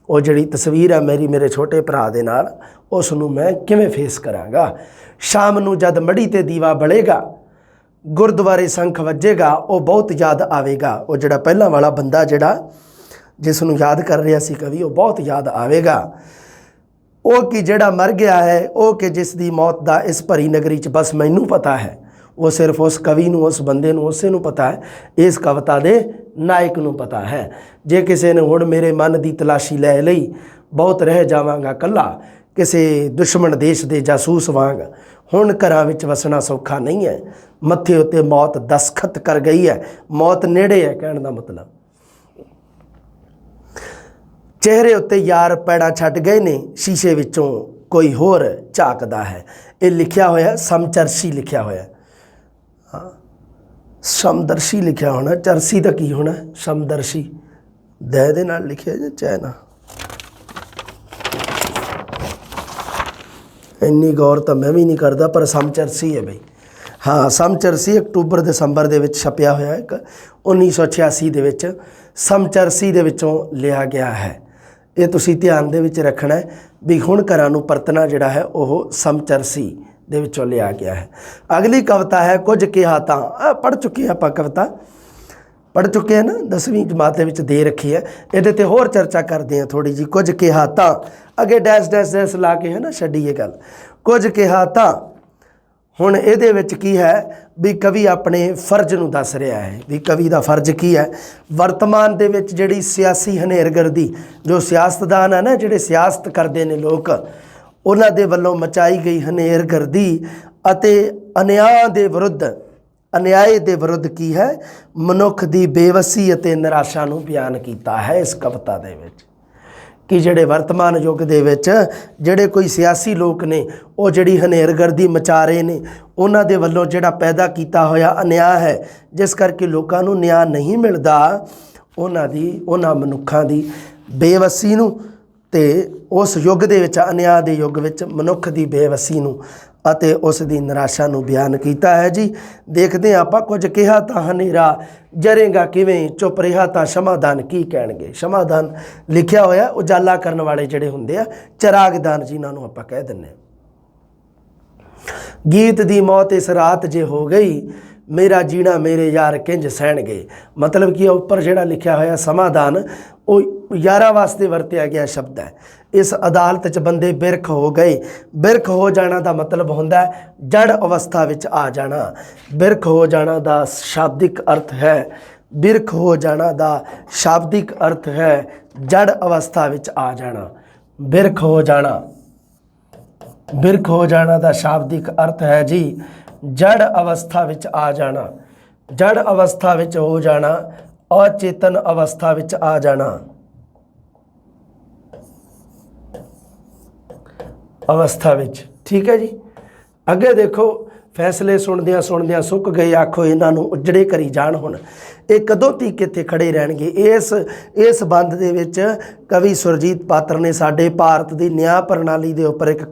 ਉਹ ਜਿਹੜੀ ਤਸਵੀਰ ਹੈ ਮੇਰੇ ਛੋਟੇ ਭਰਾ ਦੇ ਨਾਲ, ਉਸ ਨੂੰ ਮੈਂ ਕਿਵੇਂ ਫੇਸ ਕਰਾਂਗਾ। ਸ਼ਾਮ ਨੂੰ ਜਦ ਮੜੀ 'ਤੇ ਦੀਵਾ ਬਲੇਗਾ, ਗੁਰਦੁਆਰੇ ਸੰਖ ਵੱਜੇਗਾ, ਉਹ ਬਹੁਤ ਯਾਦ ਆਵੇਗਾ। ਉਹ ਜਿਹੜਾ ਪਹਿਲਾਂ ਵਾਲਾ ਬੰਦਾ ਜਿਹੜਾ ਜਿਸ ਨੂੰ ਯਾਦ ਕਰ ਰਿਹਾ ਸੀ ਕਵੀ, ਉਹ ਬਹੁਤ ਯਾਦ ਆਵੇਗਾ। ਉਹ ਕਿ ਜਿਹੜਾ ਮਰ ਗਿਆ ਹੈ, ਉਹ ਕਿ ਜਿਸ ਦੀ ਮੌਤ ਦਾ ਇਸ ਭਰੀ ਨਗਰੀ 'ਚ ਬਸ ਮੈਨੂੰ ਪਤਾ ਹੈ। ਉਹ ਸਿਰਫ ਉਸ ਕਵੀ ਨੂੰ, ਉਸ ਬੰਦੇ ਨੂੰ, ਉਸੇ ਨੂੰ ਪਤਾ ਹੈ, ਇਸ ਕਵਿਤਾ ਦੇ ਨਾਇਕ ਨੂੰ ਪਤਾ ਹੈ। ਜੇ ਕਿਸੇ ਨੇ ਹੁਣ ਮੇਰੇ ਮਨ ਦੀ ਤਲਾਸ਼ੀ ਲੈ ਲਈ, ਬਹੁਤ ਰਹਿ ਜਾਵਾਂਗਾ ਇਕੱਲਾ ਕਿਸੇ ਦੁਸ਼ਮਣ ਦੇਸ਼ ਦੇ ਜਾਸੂਸ ਵਾਂਗ। ਹੁਣ ਘਰਾਂ ਵਿੱਚ ਵਸਣਾ ਸੌਖਾ ਨਹੀਂ ਹੈ, ਮੱਥੇ ਉੱਤੇ ਮੌਤ ਦਸਖਤ ਕਰ ਗਈ ਹੈ, ਮੌਤ ਨੇੜੇ ਹੈ ਕਹਿਣ ਦਾ ਮਤਲਬ। ਚਿਹਰੇ ਉੱਤੇ ਯਾਰ ਪੈੜਾਂ ਛੱਡ ਗਏ ਨੇ, ਸ਼ੀਸ਼ੇ ਵਿੱਚੋਂ ਕੋਈ ਹੋਰ ਝਾਕਦਾ ਹੈ। ਇਹ ਲਿਖਿਆ ਹੋਇਆ ਸਮਚਰਸੀ ਲਿਖਿਆ ਹੋਇਆ, ਹਾਂ ਸਮਦਰਸ਼ੀ ਲਿਖਿਆ ਹੋਣਾ, ਚਰਸੀ ਦਾ ਕੀ ਹੋਣਾ ਸਮਦਰਸ਼ੀ, ਦੈ ਦੇ ਨਾਲ ਲਿਖਿਆ ਜਾਂ ਚੈ ਨਾਲ, ਇੰਨੀ ਗੌਰ ਤਾਂ ਮੈਂ ਵੀ ਨਹੀਂ ਕਰਦਾ, ਪਰ ਸਮਚਰਸੀ ਹੈ ਬਈ। ਹਾਂ ਸਮਚਰਸੀ ਅਕਤੂਬਰ ਦਸੰਬਰ ਦੇ ਵਿੱਚ ਛਪਿਆ ਹੋਇਆ ਇੱਕ 1986 ਦੇ ਵਿੱਚ ਸਮਚਰਸੀ ਦੇ ਵਿੱਚੋਂ ਲਿਆ ਗਿਆ ਹੈ। ਇਹ ਤੁਸੀਂ ਧਿਆਨ ਦੇ ਵਿੱਚ ਰੱਖਣਾ ਹੈ ਵੀ ਹੁਣ ਘਰਾਂ ਨੂੰ ਪਰਤਣਾ ਜਿਹੜਾ ਹੈ ਉਹ ਸਮਚਰਸੀ ਦੇ ਵਿੱਚੋਂ ਲਿਆ ਗਿਆ ਹੈ। ਅਗਲੀ ਕਵਿਤਾ ਹੈ ਕੁਝ ਕਿਹਾ ਤਾਂ, ਪੜ੍ਹ ਚੁੱਕੇ ਆਪਾਂ ਕਵਿਤਾ, ਪੜ੍ਹ ਚੁੱਕੇ ਹਨ 10ਵੀਂ ਜਮਾਤ ਦੇ ਵਿੱਚ ਦੇ ਰੱਖੀ ਹੈ। ਇਹਦੇ 'ਤੇ ਹੋਰ ਚਰਚਾ ਕਰਦੇ ਹਾਂ ਥੋੜ੍ਹੀ ਜਿਹੀ। ਕੁਝ ਕਿਹਾ ਤਾਂ ਅੱਗੇ ਡੈਸ਼ ਡੈਸ਼ ਡੈਸ਼ ਲਾ ਕੇ ਹੈ ਨਾ ਛੱਡੀ ਇਹ ਗੱਲ। ਕੁਝ ਕਿਹਾ ਤਾਂ ਹੁਣ ਇਹਦੇ ਵਿੱਚ ਕੀ ਹੈ ਵੀ ਕਵੀ ਆਪਣੇ ਫਰਜ਼ ਨੂੰ ਦੱਸ ਰਿਹਾ ਹੈ ਵੀ ਕਵੀ ਦਾ ਫਰਜ਼ ਕੀ ਹੈ। ਵਰਤਮਾਨ ਦੇ ਵਿੱਚ ਜਿਹੜੀ ਸਿਆਸੀ ਹਨੇਰਗਰਦੀ, ਜੋ ਸਿਆਸਤਦਾਨ ਹੈ ਨਾ, ਜਿਹੜੇ ਸਿਆਸਤ ਕਰਦੇ ਨੇ ਲੋਕ, ਉਹਨਾਂ ਦੇ ਵੱਲੋਂ ਮਚਾਈ ਗਈ ਹਨੇਰਗਰਦੀ ਅਤੇ ਅਨਿਆਂ ਦੇ ਵਿਰੁੱਧ, ਅਨਿਆਏ ਦੇ ਵਿਰੁੱਧ ਕੀ ਹੈ, ਮਨੁੱਖ ਦੀ ਬੇਵਸੀ ਅਤੇ ਨਿਰਾਸ਼ਾ ਨੂੰ ਬਿਆਨ ਕੀਤਾ ਹੈ ਇਸ ਕਵਿਤਾ ਦੇ ਵਿੱਚ। ਕਿ ਜਿਹੜੇ ਵਰਤਮਾਨ ਯੁੱਗ ਦੇ ਵਿੱਚ ਜਿਹੜੇ ਕੋਈ ਸਿਆਸੀ ਲੋਕ ਨੇ, ਉਹ ਜਿਹੜੀ ਹਨੇਰਗਰਦੀ ਮਚਾ ਰਹੇ ਨੇ, ਉਹਨਾਂ ਦੇ ਵੱਲੋਂ ਜਿਹੜਾ ਪੈਦਾ ਕੀਤਾ ਹੋਇਆ ਅਨਿਆਂ ਹੈ, ਜਿਸ ਕਰਕੇ ਲੋਕਾਂ ਨੂੰ ਨਿਆਂ ਨਹੀਂ ਮਿਲਦਾ, ਉਹਨਾਂ ਮਨੁੱਖਾਂ ਦੀ ਬੇਵੱਸੀ ਨੂੰ ਤੇ ਉਸ ਯੁੱਗ ਦੇ ਵਿੱਚ ਅਨਿਆਂ ਦੇ ਯੁੱਗ ਵਿੱਚ ਮਨੁੱਖ ਦੀ ਬੇਵੱਸੀ ਨੂੰ ਅਤੇ ਉਸ ਦੀ ਨਿਰਾਸ਼ਾ ਨੂੰ ਬਿਆਨ ਕੀਤਾ ਹੈ ਜੀ। ਦੇਖਦੇ ਹਾਂ ਆਪਾਂ। ਕੁਝ ਕਿਹਾ ਤਾਂ ਹਨੇਰਾ ਜਰੇਗਾ ਕਿਵੇਂ, ਚੁੱਪ ਰਿਹਾ ਤਾਂ ਸ਼ਮਾਦਾਨ ਕੀ ਕਹਿਣਗੇ। ਸ਼ਮਾਦਾਨ ਲਿਖਿਆ ਹੋਇਆ ਉਜਾਲਾ ਕਰਨ ਵਾਲੇ ਜਿਹੜੇ ਹੁੰਦੇ ਆ, ਚਿਰਾਗਦਾਨ ਜਿਨ੍ਹਾਂ ਨੂੰ ਆਪਾਂ ਕਹਿ ਦਿੰਦੇ ਹਾਂ। ਗੀਤ ਦੀ ਮੌਤ ਇਸ ਰਾਤ ਜੇ ਹੋ ਗਈ, ਮੇਰਾ ਜੀਣਾ ਮੇਰੇ ਯਾਰ ਕਿੰਜ ਸਹਿਣਗੇ। ਮਤਲਬ ਕਿ ਉੱਪਰ ਜਿਹੜਾ ਲਿਖਿਆ ਹੋਇਆ ਸਮਾਦਾਨ ਉਹ ਯਾਰਾਂ ਵਾਸਤੇ ਵਰਤਿਆ ਗਿਆ ਸ਼ਬਦ ਹੈ। ਇਸ ਅਦਾਲਤ 'ਚ ਬੰਦੇ ਬਿਰਖ ਹੋ ਗਏ। ਬਿਰਖ ਹੋ ਜਾਣਾ ਦਾ ਮਤਲਬ ਹੁੰਦਾ ਜੜ ਅਵਸਥਾ ਵਿੱਚ ਆ ਜਾਣਾ। ਬਿਰਖ ਹੋ ਜਾਣਾ ਦਾ ਸ਼ਾਬਦਿਕ ਅਰਥ ਹੈ, ਬਿਰਖ ਹੋ ਜਾਣਾ ਦਾ ਸ਼ਾਬਦਿਕ ਅਰਥ ਹੈ ਜੜ ਅਵਸਥਾ ਵਿੱਚ ਆ ਜਾਣਾ। ਬਿਰਖ ਹੋ ਜਾਣਾ, ਬਿਰਖ ਹੋ ਜਾਣਾ ਦਾ ਸ਼ਾਬਦਿਕ ਅਰਥ ਹੈ ਜੀ ਜੜ ਅਵਸਥਾ ਵਿੱਚ ਆ ਜਾਣਾ। ਜੜ ਅਵਸਥਾ ਵਿੱਚ ਹੋ ਜਾਣਾ, ਅਚੇਤਨ ਅਵਸਥਾ ਵਿੱਚ ਆ ਜਾਣਾ। ਅਵਸਥਾ ਵਿੱਚ, ਠੀਕ ਹੈ ਜੀ। ਅੱਗੇ ਦੇਖੋ, ਫੈਸਲੇ ਸੁਣਦਿਆਂ ਸੁਣਦਿਆਂ ਸੁੱਕ ਗਏ, ਆਖੋ ਇਹਨਾਂ ਨੂੰ ਉਜੜੇ ਕਰੀ ਜਾਣ। ਹੁਣ ਇਹ ਕਦੋਂ ਤੀਕ ਇੱਥੇ ਖੜੇ ਰਹਿਣਗੇ। ਇਸ ਬੰਦ ਦੇ ਵਿੱਚ ਕਵੀ ਸੁਰਜੀਤ ਪਾਤਰ ਨੇ ਸਾਡੇ ਭਾਰਤ ਦੀ ਨਿਆਂ ਪ੍ਰਣਾਲੀ ਦੇ ਉੱਪਰ ਇੱਕ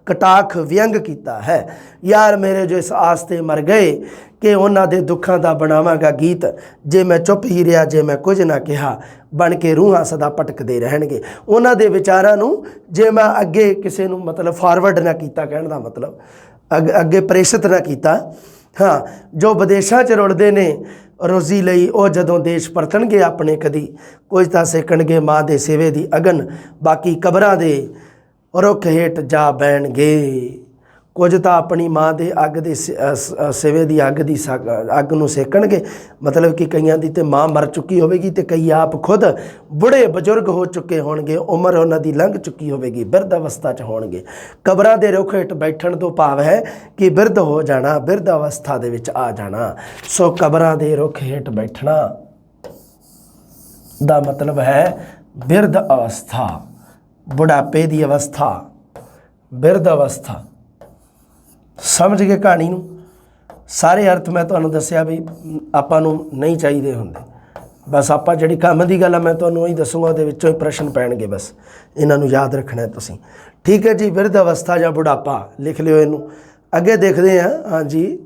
ਕਟਾਖ ਵਿਅੰਗ ਕੀਤਾ ਹੈ। ਯਾਰ ਮੇਰੇ ਜੋ ਇਸ ਆਸ 'ਤੇ ਮਰ ਗਏ ਕਿ ਉਹਨਾਂ ਦੇ ਦੁੱਖਾਂ ਦਾ ਬਣਾਵਾਂਗਾ ਗੀਤ, ਜੇ ਮੈਂ ਚੁੱਪ ਹੀ ਰਿਹਾ, ਜੇ ਮੈਂ ਕੁਝ ਨਾ ਕਿਹਾ, ਬਣ ਕੇ ਰੂਹਾਂ ਸਦਾ ਭਟਕਦੇ ਰਹਿਣਗੇ। ਉਹਨਾਂ ਦੇ ਵਿਚਾਰਾਂ ਨੂੰ ਜੇ ਮੈਂ ਅੱਗੇ ਕਿਸੇ ਨੂੰ ਮਤਲਬ ਫਾਰਵਰਡ ਨਾ ਕੀਤਾ, ਕਹਿਣ ਦਾ ਮਤਲਬ ਅੱਗੇ ਪ੍ਰੇਸ਼ਿਤ ਨਾ ਕੀਤਾ। ਹਾਂ, ਜੋ ਵਿਦੇਸ਼ਾਂ 'ਚ ਰੁਲਦੇ ਨੇ ਰੋਜ਼ੀ ਲਈ, ਉਹ ਜਦੋਂ ਦੇਸ਼ ਪਰਤਣਗੇ ਆਪਣੇ ਕਦੀ, ਕੁਝ ਤਾਂ ਸੇਕਣਗੇ ਮਾਂ ਦੇ ਸੇਵੇ ਦੀ ਅਗਨ, ਬਾਕੀ ਕਬਰਾਂ ਦੇ ਰੁੱਖ ਹੇਠ ਜਾ ਬਹਿਣਗੇ। ਕੁਝ ਤਾਂ ਆਪਣੀ ਮਾਂ ਦੇ ਅੱਗ ਦੇ ਸੇਵੇ ਦੀ ਅੱਗ ਨੂੰ ਸੇਕਣਗੇ। ਮਤਲਬ ਕਿ ਕਈਆਂ ਦੀ ਤੇ ਮਾਂ ਮਰ ਚੁੱਕੀ ਹੋਵੇਗੀ ਤੇ ਕਈ ਆਪ ਖੁਦ ਬੁੜੇ ਬਜ਼ੁਰਗ ਹੋ ਚੁੱਕੇ ਹੋਣਗੇ, ਉਮਰ ਉਹਨਾਂ ਦੀ ਲੰਘ ਚੁੱਕੀ ਹੋਵੇਗੀ, ਬਿਰਧ ਅਵਸਥਾ 'ਚ ਹੋਣਗੇ। ਕਬਰਾਂ ਦੇ ਰੁੱਖ ਹੇਠ ਬੈਠਣ ਤੋਂ ਭਾਵ ਹੈ ਕਿ ਬਿਰਧ ਹੋ ਜਾਣਾ, ਬਿਰਧ ਅਵਸਥਾ ਦੇ ਵਿੱਚ ਆ ਜਾਣਾ। ਸੋ ਕਬਰਾਂ ਦੇ ਰੁੱਖ ਹੇਠ ਬੈਠਣਾ ਦਾ ਮਤਲਬ ਹੈ ਬਿਰਧ ਅਵਸਥਾ, ਬੁਢਾਪੇ ਦੀ ਅਵਸਥਾ, ਬਿਰਧ ਅਵਸਥਾ। ਸਮਝ ਗਏ ਕਹਾਣੀ ਨੂੰ? ਸਾਰੇ ਅਰਥ ਮੈਂ ਤੁਹਾਨੂੰ ਦੱਸਿਆ ਵੀ ਆਪਾਂ ਨੂੰ ਨਹੀਂ ਚਾਹੀਦੇ ਹੁੰਦੇ। ਬਸ ਆਪਾਂ ਜਿਹੜੀ ਕੰਮ ਦੀ ਗੱਲ ਆ ਮੈਂ ਤੁਹਾਨੂੰ ਉਹੀ ਦੱਸੂਗਾ, ਉਹਦੇ ਵਿੱਚੋਂ ਹੀ ਪ੍ਰਸ਼ਨ ਪੈਣਗੇ। ਬਸ ਇਹਨਾਂ ਨੂੰ ਯਾਦ ਰੱਖਣਾ ਤੁਸੀਂ, ਠੀਕ ਹੈ ਜੀ। ਬਿਰਧ ਅਵਸਥਾ ਜਾਂ ਬੁਢਾਪਾ ਲਿਖ ਲਿਓ ਇਹਨੂੰ। ਅੱਗੇ ਦੇਖਦੇ ਹਾਂ। ਹਾਂਜੀ,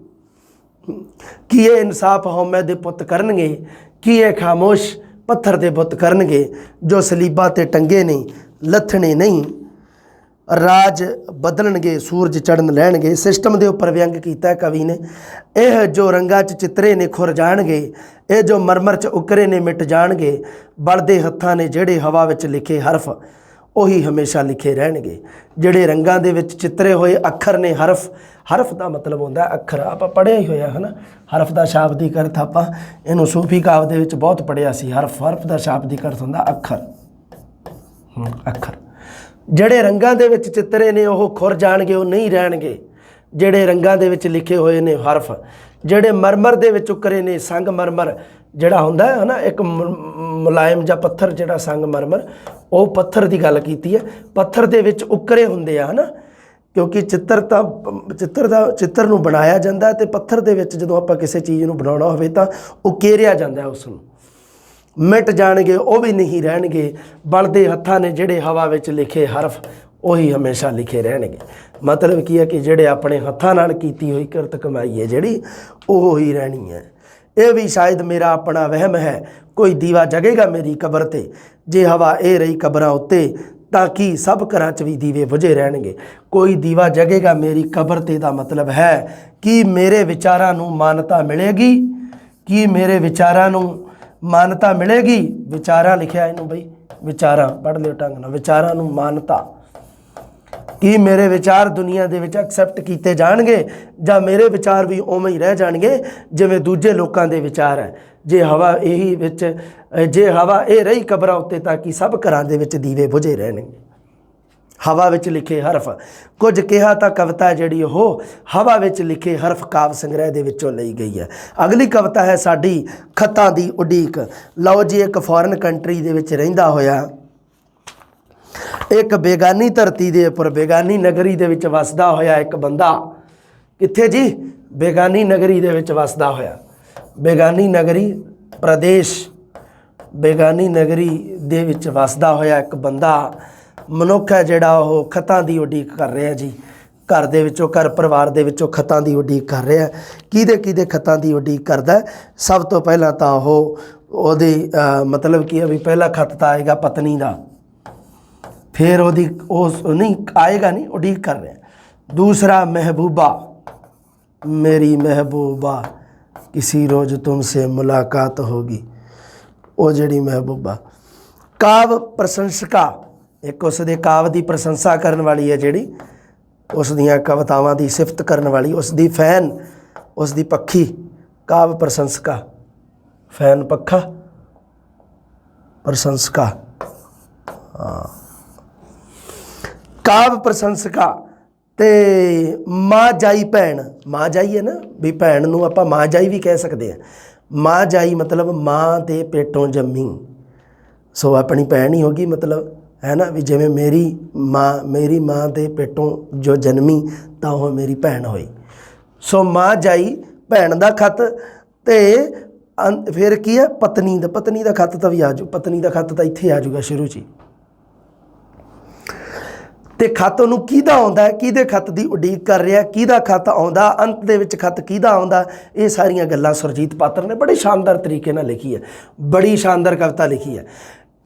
ਕੀ ਇਹ ਇਨਸਾਫ ਹਉਮੈ ਦੇ ਪੁੱਤ ਕਰਨਗੇ, ਕੀ ਇਹ ਖਾਮੋਸ਼ ਪੱਥਰ ਦੇ ਬੁੱਤ ਕਰਨਗੇ, ਜੋ ਸਲੀਬਾਂ 'ਤੇ ਟੰਗੇ ਨੇ ਲੱਥਣੇ ਨਹੀਂ, ਰਾਜ ਬਦਲਣਗੇ, ਸੂਰਜ ਚੜ੍ਹਨ ਲੈਣਗੇ। ਸਿਸਟਮ ਦੇ ਉੱਪਰ ਵਿਅੰਗ ਕੀਤਾ ਕਵੀ ਨੇ। ਇਹ ਜੋ ਰੰਗਾਂ 'ਚ ਚਿੱਤਰੇ ਨੇ ਖੁਰ ਜਾਣਗੇ, ਇਹ ਜੋ ਮਰਮਰ 'ਚ ਉਕਰੇ ਨੇ ਮਿਟ ਜਾਣਗੇ। ਬਲਦੇ ਹੱਥਾਂ ਨੇ ਜਿਹੜੇ ਹਵਾ ਵਿੱਚ ਲਿਖੇ ਹਰਫ, ਉਹੀ ਹਮੇਸ਼ਾ ਲਿਖੇ ਰਹਿਣਗੇ। ਜਿਹੜੇ ਰੰਗਾਂ ਦੇ ਵਿੱਚ ਚਿੱਤਰੇ ਹੋਏ ਅੱਖਰ ਨੇ, ਹਰਫ ਦਾ ਮਤਲਬ ਹੁੰਦਾ ਅੱਖਰ। ਆਪਾਂ ਪੜ੍ਹਿਆ ਹੀ ਹੋਇਆ ਹੈ ਨਾ, ਹਰਫ ਦਾ ਸ਼ਾਬਦਿਕ ਅਰਥ ਆਪਾਂ ਇਹਨੂੰ ਸੂਫੀ ਕਾਵਿ ਦੇ ਵਿੱਚ ਬਹੁਤ ਪੜ੍ਹਿਆ ਸੀ। ਹਰਫ ਦਾ ਸ਼ਾਬਦਿਕ ਅਰਥ ਹੁੰਦਾ ਅੱਖਰ। ਅੱਖਰ ਜਿਹੜੇ ਰੰਗਾਂ ਦੇ ਵਿੱਚ ਚਿੱਤਰੇ ਨੇ ਉਹ ਖੁਰ ਜਾਣਗੇ, ਉਹ ਨਹੀਂ ਰਹਿਣਗੇ। ਜਿਹੜੇ ਰੰਗਾਂ ਦੇ ਵਿੱਚ ਲਿਖੇ ਹੋਏ ਨੇ ਹਰਫ, ਜਿਹੜੇ ਮਰਮਰ ਦੇ ਵਿੱਚ ਉਕਰੇ ਨੇ, ਸੰਗ ਮਰਮਰ ਜਿਹੜਾ ਹੁੰਦਾ ਹੈ ਨਾ, ਇੱਕ ਮੁਲਾਇਮ ਜਾਂ ਪੱਥਰ ਜਿਹੜਾ ਸੰਗ ਮਰਮਰ, ਉਹ ਪੱਥਰ ਦੀ ਗੱਲ ਕੀਤੀ ਹੈ। ਪੱਥਰ ਦੇ ਵਿੱਚ ਉਕਰੇ ਹੁੰਦੇ ਆ ਹੈ ਨਾ, ਕਿਉਂਕਿ ਚਿੱਤਰ ਨੂੰ ਬਣਾਇਆ ਜਾਂਦਾ ਅਤੇ ਪੱਥਰ ਦੇ ਵਿੱਚ ਜਦੋਂ ਆਪਾਂ ਕਿਸੇ ਚੀਜ਼ ਨੂੰ ਬਣਾਉਣਾ ਹੋਵੇ ਤਾਂ ਉਕੇਰਿਆ ਜਾਂਦਾ ਉਸ ਨੂੰ। ਮਿਟ ਜਾਣਗੇ, ਉਹ ਵੀ ਨਹੀਂ ਰਹਿਣਗੇ। ਬਲਦੇ ਹੱਥਾਂ ਨੇ ਜਿਹੜੇ ਹਵਾ ਵਿੱਚ ਲਿਖੇ ਹਰਫ, ਉਹੀ ਹਮੇਸ਼ਾ ਲਿਖੇ ਰਹਿਣਗੇ। ਮਤਲਬ ਕੀ ਹੈ ਕਿ ਜਿਹੜੇ ਆਪਣੇ ਹੱਥਾਂ ਨਾਲ ਕੀਤੀ ਹੋਈ ਕਿਰਤ ਕਮਾਈ ਹੈ ਜਿਹੜੀ, ਉਹ ਹੀ ਰਹਿਣੀ ਹੈ। ਇਹ ਵੀ ਸ਼ਾਇਦ ਮੇਰਾ ਆਪਣਾ ਵਹਿਮ ਹੈ, ਕੋਈ ਦੀਵਾ ਜਗੇਗਾ ਮੇਰੀ ਕਬਰ 'ਤੇ, ਜੇ ਹਵਾ ਇਹ ਰਹੀ ਕਬਰਾਂ ਉੱਤੇ, ਤਾਂ ਕਿ ਸਭ ਘਰਾਂ 'ਚ ਵੀ ਦੀਵੇ ਬੁਝੇ ਰਹਿਣਗੇ। ਕੋਈ ਦੀਵਾ ਜਗੇਗਾ ਮੇਰੀ ਕਬਰ 'ਤੇ ਦਾ ਮਤਲਬ ਹੈ ਕਿ ਮੇਰੇ ਵਿਚਾਰਾਂ ਨੂੰ ਮਾਨਤਾ ਮਿਲੇਗੀ, ਕਿ ਮੇਰੇ ਵਿਚਾਰਾਂ ਨੂੰ ਮਾਨਤਾ ਮਿਲੇਗੀ। ਵਿਚਾਰਾਂ ਲਿਖਿਆ ਇਹਨੂੰ ਬਈ, ਵਿਚਾਰਾਂ ਪੜ੍ਹ ਲਿਓ ਢੰਗ ਨਾਲ। ਵਿਚਾਰਾਂ ਨੂੰ ਮਾਨਤਾ, ਕਿ ਮੇਰੇ ਵਿਚਾਰ ਦੁਨੀਆ ਦੇ ਵਿੱਚ ਐਕਸੈਪਟ ਕੀਤੇ ਜਾਣਗੇ, ਜਾਂ ਮੇਰੇ ਵਿਚਾਰ ਵੀ ਉਵੇਂ ਹੀ ਰਹਿ ਜਾਣਗੇ ਜਿਵੇਂ ਦੂਜੇ ਲੋਕਾਂ ਦੇ ਵਿਚਾਰ ਹੈ। ਜੇ ਹਵਾ ਇਹ ਰਹੀ ਕਬਰਾਂ ਉੱਤੇ, ਤਾਂ ਕਿ ਸਭ ਘਰਾਂ ਦੇ ਵਿੱਚ ਦੀਵੇ ਬੁਝੇ ਰਹਿਣਗੇ। ਹਵਾ ਵਿੱਚ ਲਿਖੇ ਹਰਫ। ਕੁਝ ਕਿਹਾ ਤਾਂ ਕਵਿਤਾ ਜਿਹੜੀ ਉਹ ਹਵਾ ਵਿੱਚ ਲਿਖੇ ਹਰਫ ਕਾਵ ਸੰਗ੍ਰਹਿ ਦੇ ਵਿੱਚੋਂ ਲਈ ਗਈ ਹੈ। ਅਗਲੀ ਕਵਿਤਾ ਹੈ ਸਾਡੀ ਖੱਤਾਂ ਦੀ ਉਡੀਕ। ਲਓ ਜੀ, ਇੱਕ ਫੋਰਨ ਕੰਟਰੀ ਦੇ ਵਿੱਚ ਰਹਿੰਦਾ ਹੋਇਆ, ਇੱਕ ਬੇਗਾਨੀ ਧਰਤੀ ਦੇ ਉੱਪਰ, ਬੇਗਾਨੀ ਨਗਰੀ ਦੇ ਵਿੱਚ ਵਸਦਾ ਹੋਇਆ ਇੱਕ ਬੰਦਾ। ਕਿੱਥੇ ਜੀ? ਬੇਗਾਨੀ ਨਗਰੀ ਦੇ ਵਿੱਚ ਵਸਦਾ ਹੋਇਆ। ਬੇਗਾਨੀ ਨਗਰੀ, ਪ੍ਰਦੇਸ਼, ਬੇਗਾਨੀ ਨਗਰੀ ਦੇ ਵਿੱਚ ਵਸਦਾ ਹੋਇਆ ਇੱਕ ਬੰਦਾ ਮਨੁੱਖ ਹੈ ਜਿਹੜਾ ਉਹ ਖਤਾਂ ਦੀ ਉਡੀਕ ਕਰ ਰਿਹਾ ਜੀ। ਘਰ ਦੇ ਵਿੱਚੋਂ, ਘਰ ਪਰਿਵਾਰ ਦੇ ਵਿੱਚੋਂ ਖਤਾਂ ਦੀ ਉਡੀਕ ਕਰ ਰਿਹਾ। ਕਿਹਦੇ ਖਤਾਂ ਦੀ ਉਡੀਕ ਕਰਦਾ? ਸਭ ਤੋਂ ਪਹਿਲਾਂ ਤਾਂ ਉਹਦੀ ਮਤਲਬ ਕੀ ਹੈ ਵੀ ਪਹਿਲਾ ਖਤ ਤਾਂ ਆਏਗਾ ਪਤਨੀ ਦਾ, ਫਿਰ ਉਹਦੀ ਉਹ ਨਹੀਂ ਆਏਗਾ, ਨਹੀਂ ਉਡੀਕ ਕਰ ਰਿਹਾ। दूसरा महबूबा, मेरी महबूबा किसी रोज़ तुमसे मुलाकात होगी, वो जड़ी महबूबा। काव प्रशंसका, एक उसदे काव की प्रशंसा करने वाली है, जड़ी उस दियां कवितावां की सिफत करने वाली, उसकी फैन, उसकी पक्षी। काव प्रशंसका, फैन पखा प्रशंसका, हाँ काव प्रशंसका। ਤੇ ਮਾਂ ਜਾਈ ਭੈਣ, ਮਾਂ ਜਾਈ ਹੈ ਨਾ ਵੀ ਭੈਣ ਨੂੰ ਆਪਾਂ ਮਾਂ ਜਾਈ ਵੀ ਕਹਿ ਸਕਦੇ ਹਾਂ। ਮਾਂ ਜਾਈ ਮਤਲਬ ਮਾਂ ਦੇ ਪੇਟੋਂ ਜੰਮੀ, ਸੋ ਆਪਣੀ ਭੈਣ ਹੀ ਹੋਗੀ ਮਤਲਬ, ਹੈ ਨਾ ਵੀ ਜਿਵੇਂ ਮੇਰੀ ਮਾਂ ਦੇ ਪੇਟੋਂ ਜੋ ਜਨਮੀ ਤਾਂ ਉਹ ਮੇਰੀ ਭੈਣ ਹੋਈ। ਸੋ ਮਾਂ ਜਾਈ ਭੈਣ ਦਾ ਖਤ। ਤੇ ਫਿਰ ਕੀ ਹੈ? ਪਤਨੀ ਦਾ ਖਤ ਤਾਂ ਵੀ ਆ ਜੂ, ਪਤਨੀ ਦਾ ਖਤ ਤਾਂ ਇੱਥੇ ਆ ਜੂਗਾ ਸ਼ੁਰੂ 'ਚ ਹੀ। ਤੇ ਖਤ ਉਹਨੂੰ ਕਿਹਦਾ ਆਉਂਦਾ ਹੈ, ਕਿਹਦੇ ਖਤ ਦੀ ਉਡੀਕ ਕਰ ਰਿਹਾ, ਕਿਹਦਾ ਖਤ ਆਉਂਦਾ, ਅੰਤ ਦੇ ਵਿੱਚ ਖਤ ਕਿਹਦਾ ਆਉਂਦਾ, ਇਹ ਸਾਰੀਆਂ ਗੱਲਾਂ ਸੁਰਜੀਤ ਪਾਤਰ ਨੇ ਬੜੇ ਸ਼ਾਨਦਾਰ ਤਰੀਕੇ ਨਾਲ ਲਿਖੀ ਹੈ। ਬੜੀ ਸ਼ਾਨਦਾਰ ਕਵਿਤਾ ਲਿਖੀ ਹੈ।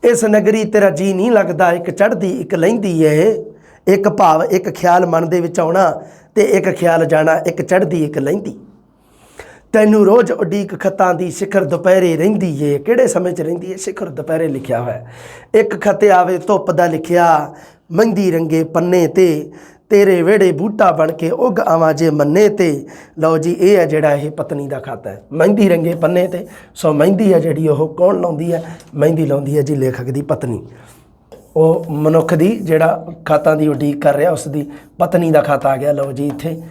ਇਸ ਨਗਰੀ ਤੇਰਾ ਜੀ ਨਹੀਂ ਲੱਗਦਾ, ਇੱਕ ਚੜ੍ਹਦੀ ਇੱਕ ਲਹਿੰਦੀ ਏ, ਇੱਕ ਭਾਵ ਇੱਕ ਖਿਆਲ ਮਨ ਦੇ ਵਿੱਚ ਆਉਣਾ ਤੇ ਇੱਕ ਖਿਆਲ ਜਾਣਾ, ਇੱਕ ਚੜ੍ਹਦੀ ਇੱਕ ਲਹਿੰਦੀ। ਤੈਨੂੰ ਰੋਜ਼ ਉਡੀਕ ਖਤਾਂ ਦੀ, ਸਿਖਰ ਦੁਪਹਿਰੇ ਰਹਿੰਦੀ ਏ। ਕਿਹੜੇ ਸਮੇਂ 'ਚ ਰਹਿੰਦੀ ਏ? ਸਿਖਰ ਦੁਪਹਿਰੇ ਲਿਖਿਆ ਹੋਇਆ। ਇੱਕ ਖਤ ਆਵੇ ਧੁੱਪ ਦਾ ਲਿਖਿਆ, ਮਹਿੰਦੀ ਰੰਗੇ ਪੰਨੇ ਤੇ, ਤੇਰੇ ਵਿਹੜੇ ਬੂਟਾ ਬਣ ਕੇ ਉੱਗ ਆਵਾਂ ਜੇ ਮੰਨੇ ਤੇ। ਲਓ ਜੀ, ਇਹ ਹੈ ਜਿਹੜਾ ਇਹ ਪਤਨੀ ਦਾ ਖਤ ਹੈ, ਮਹਿੰਦੀ ਰੰਗੇ ਪੰਨੇ ਤੇ। ਸੋ ਮਹਿੰਦੀ ਹੈ ਜਿਹੜੀ ਉਹ ਕੌਣ ਲਾਉਂਦੀ ਹੈ? ਮਹਿੰਦੀ ਲਾਉਂਦੀ ਹੈ ਜੀ ਲੇਖਕ ਦੀ ਪਤਨੀ। ਉਹ ਮਨੁੱਖ ਦੀ ਜਿਹੜਾ ਖਾਤਾਂ ਦੀ ਉਡੀਕ ਕਰ ਰਿਹਾ ਉਸ ਦੀ ਪਤਨੀ ਦਾ ਖਤ ਆ ਗਿਆ। ਲਓ ਜੀ ਇੱਥੇ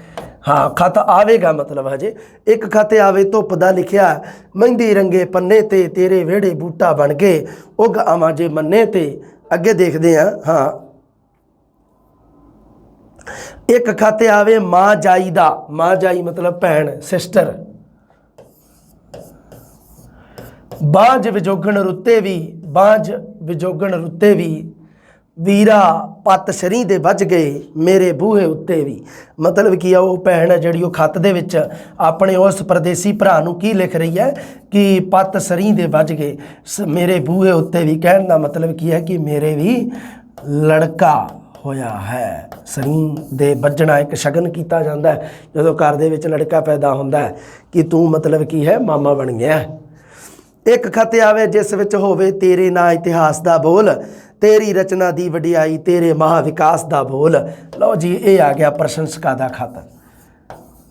ਹਾਂ ਖਤ ਆਵੇਗਾ ਮਤਲਬ ਹਜੇ ਇੱਕ ਖਤ ਆਵੇ ਧੁੱਪ ਦਾ ਲਿਖਿਆ, ਮਹਿੰਦੀ ਰੰਗੇ ਪੰਨੇ ਤੇ, ਤੇਰੇ ਵਿਹੜੇ ਬੂਟਾ ਬਣ ਕੇ ਉੱਗ ਆਵਾਂ ਜੇ ਮੰਨੇ ਤੇ। ਅੱਗੇ ਦੇਖਦੇ ਹਾਂ। ਹਾਂ ਇੱਕ ਖਤ ਆਵੇ ਮਾਂ ਜਾਈ ਦਾ, ਮਾਂ ਜਾਈ ਮਤਲਬ ਭੈਣ, ਸਿਸਟਰ। ਬਾਂਝ ਵਿਜੋਗਣ ਰੁੱਤੇ ਵੀ, ਬਾਂਝ ਵਿਜੋਗਣ ਰੁੱਤੇ ਵੀ, ਵੀਰਾ ਪੱਤ ਸ਼ਰੀ ਦੇ ਵੱਜ ਗਏ ਮੇਰੇ ਬੂਹੇ ਉੱਤੇ ਵੀ। ਮਤਲਬ ਕੀ ਆ? ਉਹ ਭੈਣ ਹੈ ਜਿਹੜੀ ਉਹ ਖਤ ਦੇ ਵਿੱਚ ਆਪਣੇ ਉਸ ਪਰਦੇਸੀ ਭਰਾ ਨੂੰ ਕੀ ਲਿਖ ਰਹੀ ਹੈ ਕਿ ਪੱਤ ਸ਼ਰੀ ਦੇ ਵੱਜ ਗਏ ਮੇਰੇ ਬੂਹੇ ਉੱਤੇ ਵੀ। ਕਹਿਣ ਦਾ ਮਤਲਬ ਕੀ ਹੈ ਕਿ ਮੇਰੇ ਵੀ ਲੜਕਾ ਹੋਇਆ ਹੈ। ਸਰੀ ਦੇ ਵੱਜਣਾ ਇੱਕ ਸ਼ਗਨ ਕੀਤਾ ਜਾਂਦਾ ਜਦੋਂ ਘਰ ਦੇ ਵਿੱਚ ਲੜਕਾ ਪੈਦਾ ਹੁੰਦਾ ਕਿ ਤੂੰ ਮਤਲਬ ਕੀ ਹੈ ਮਾਮਾ ਬਣ ਗਿਆ। ਇੱਕ ਖਤ ਆਵੇ ਜਿਸ ਵਿੱਚ ਹੋਵੇ ਤੇਰੇ ਨਾਂ ਇਤਿਹਾਸ ਦਾ ਬੋਲ, ਤੇਰੀ ਰਚਨਾ ਦੀ ਵਡਿਆਈ, ਤੇਰੇ ਮਹਾ ਵਿਕਾਸ ਦਾ ਬੋਲ। ਲਓ ਜੀ ਇਹ ਆ ਗਿਆ ਪ੍ਰਸ਼ੰਸਕਾ ਦਾ ਖਤ।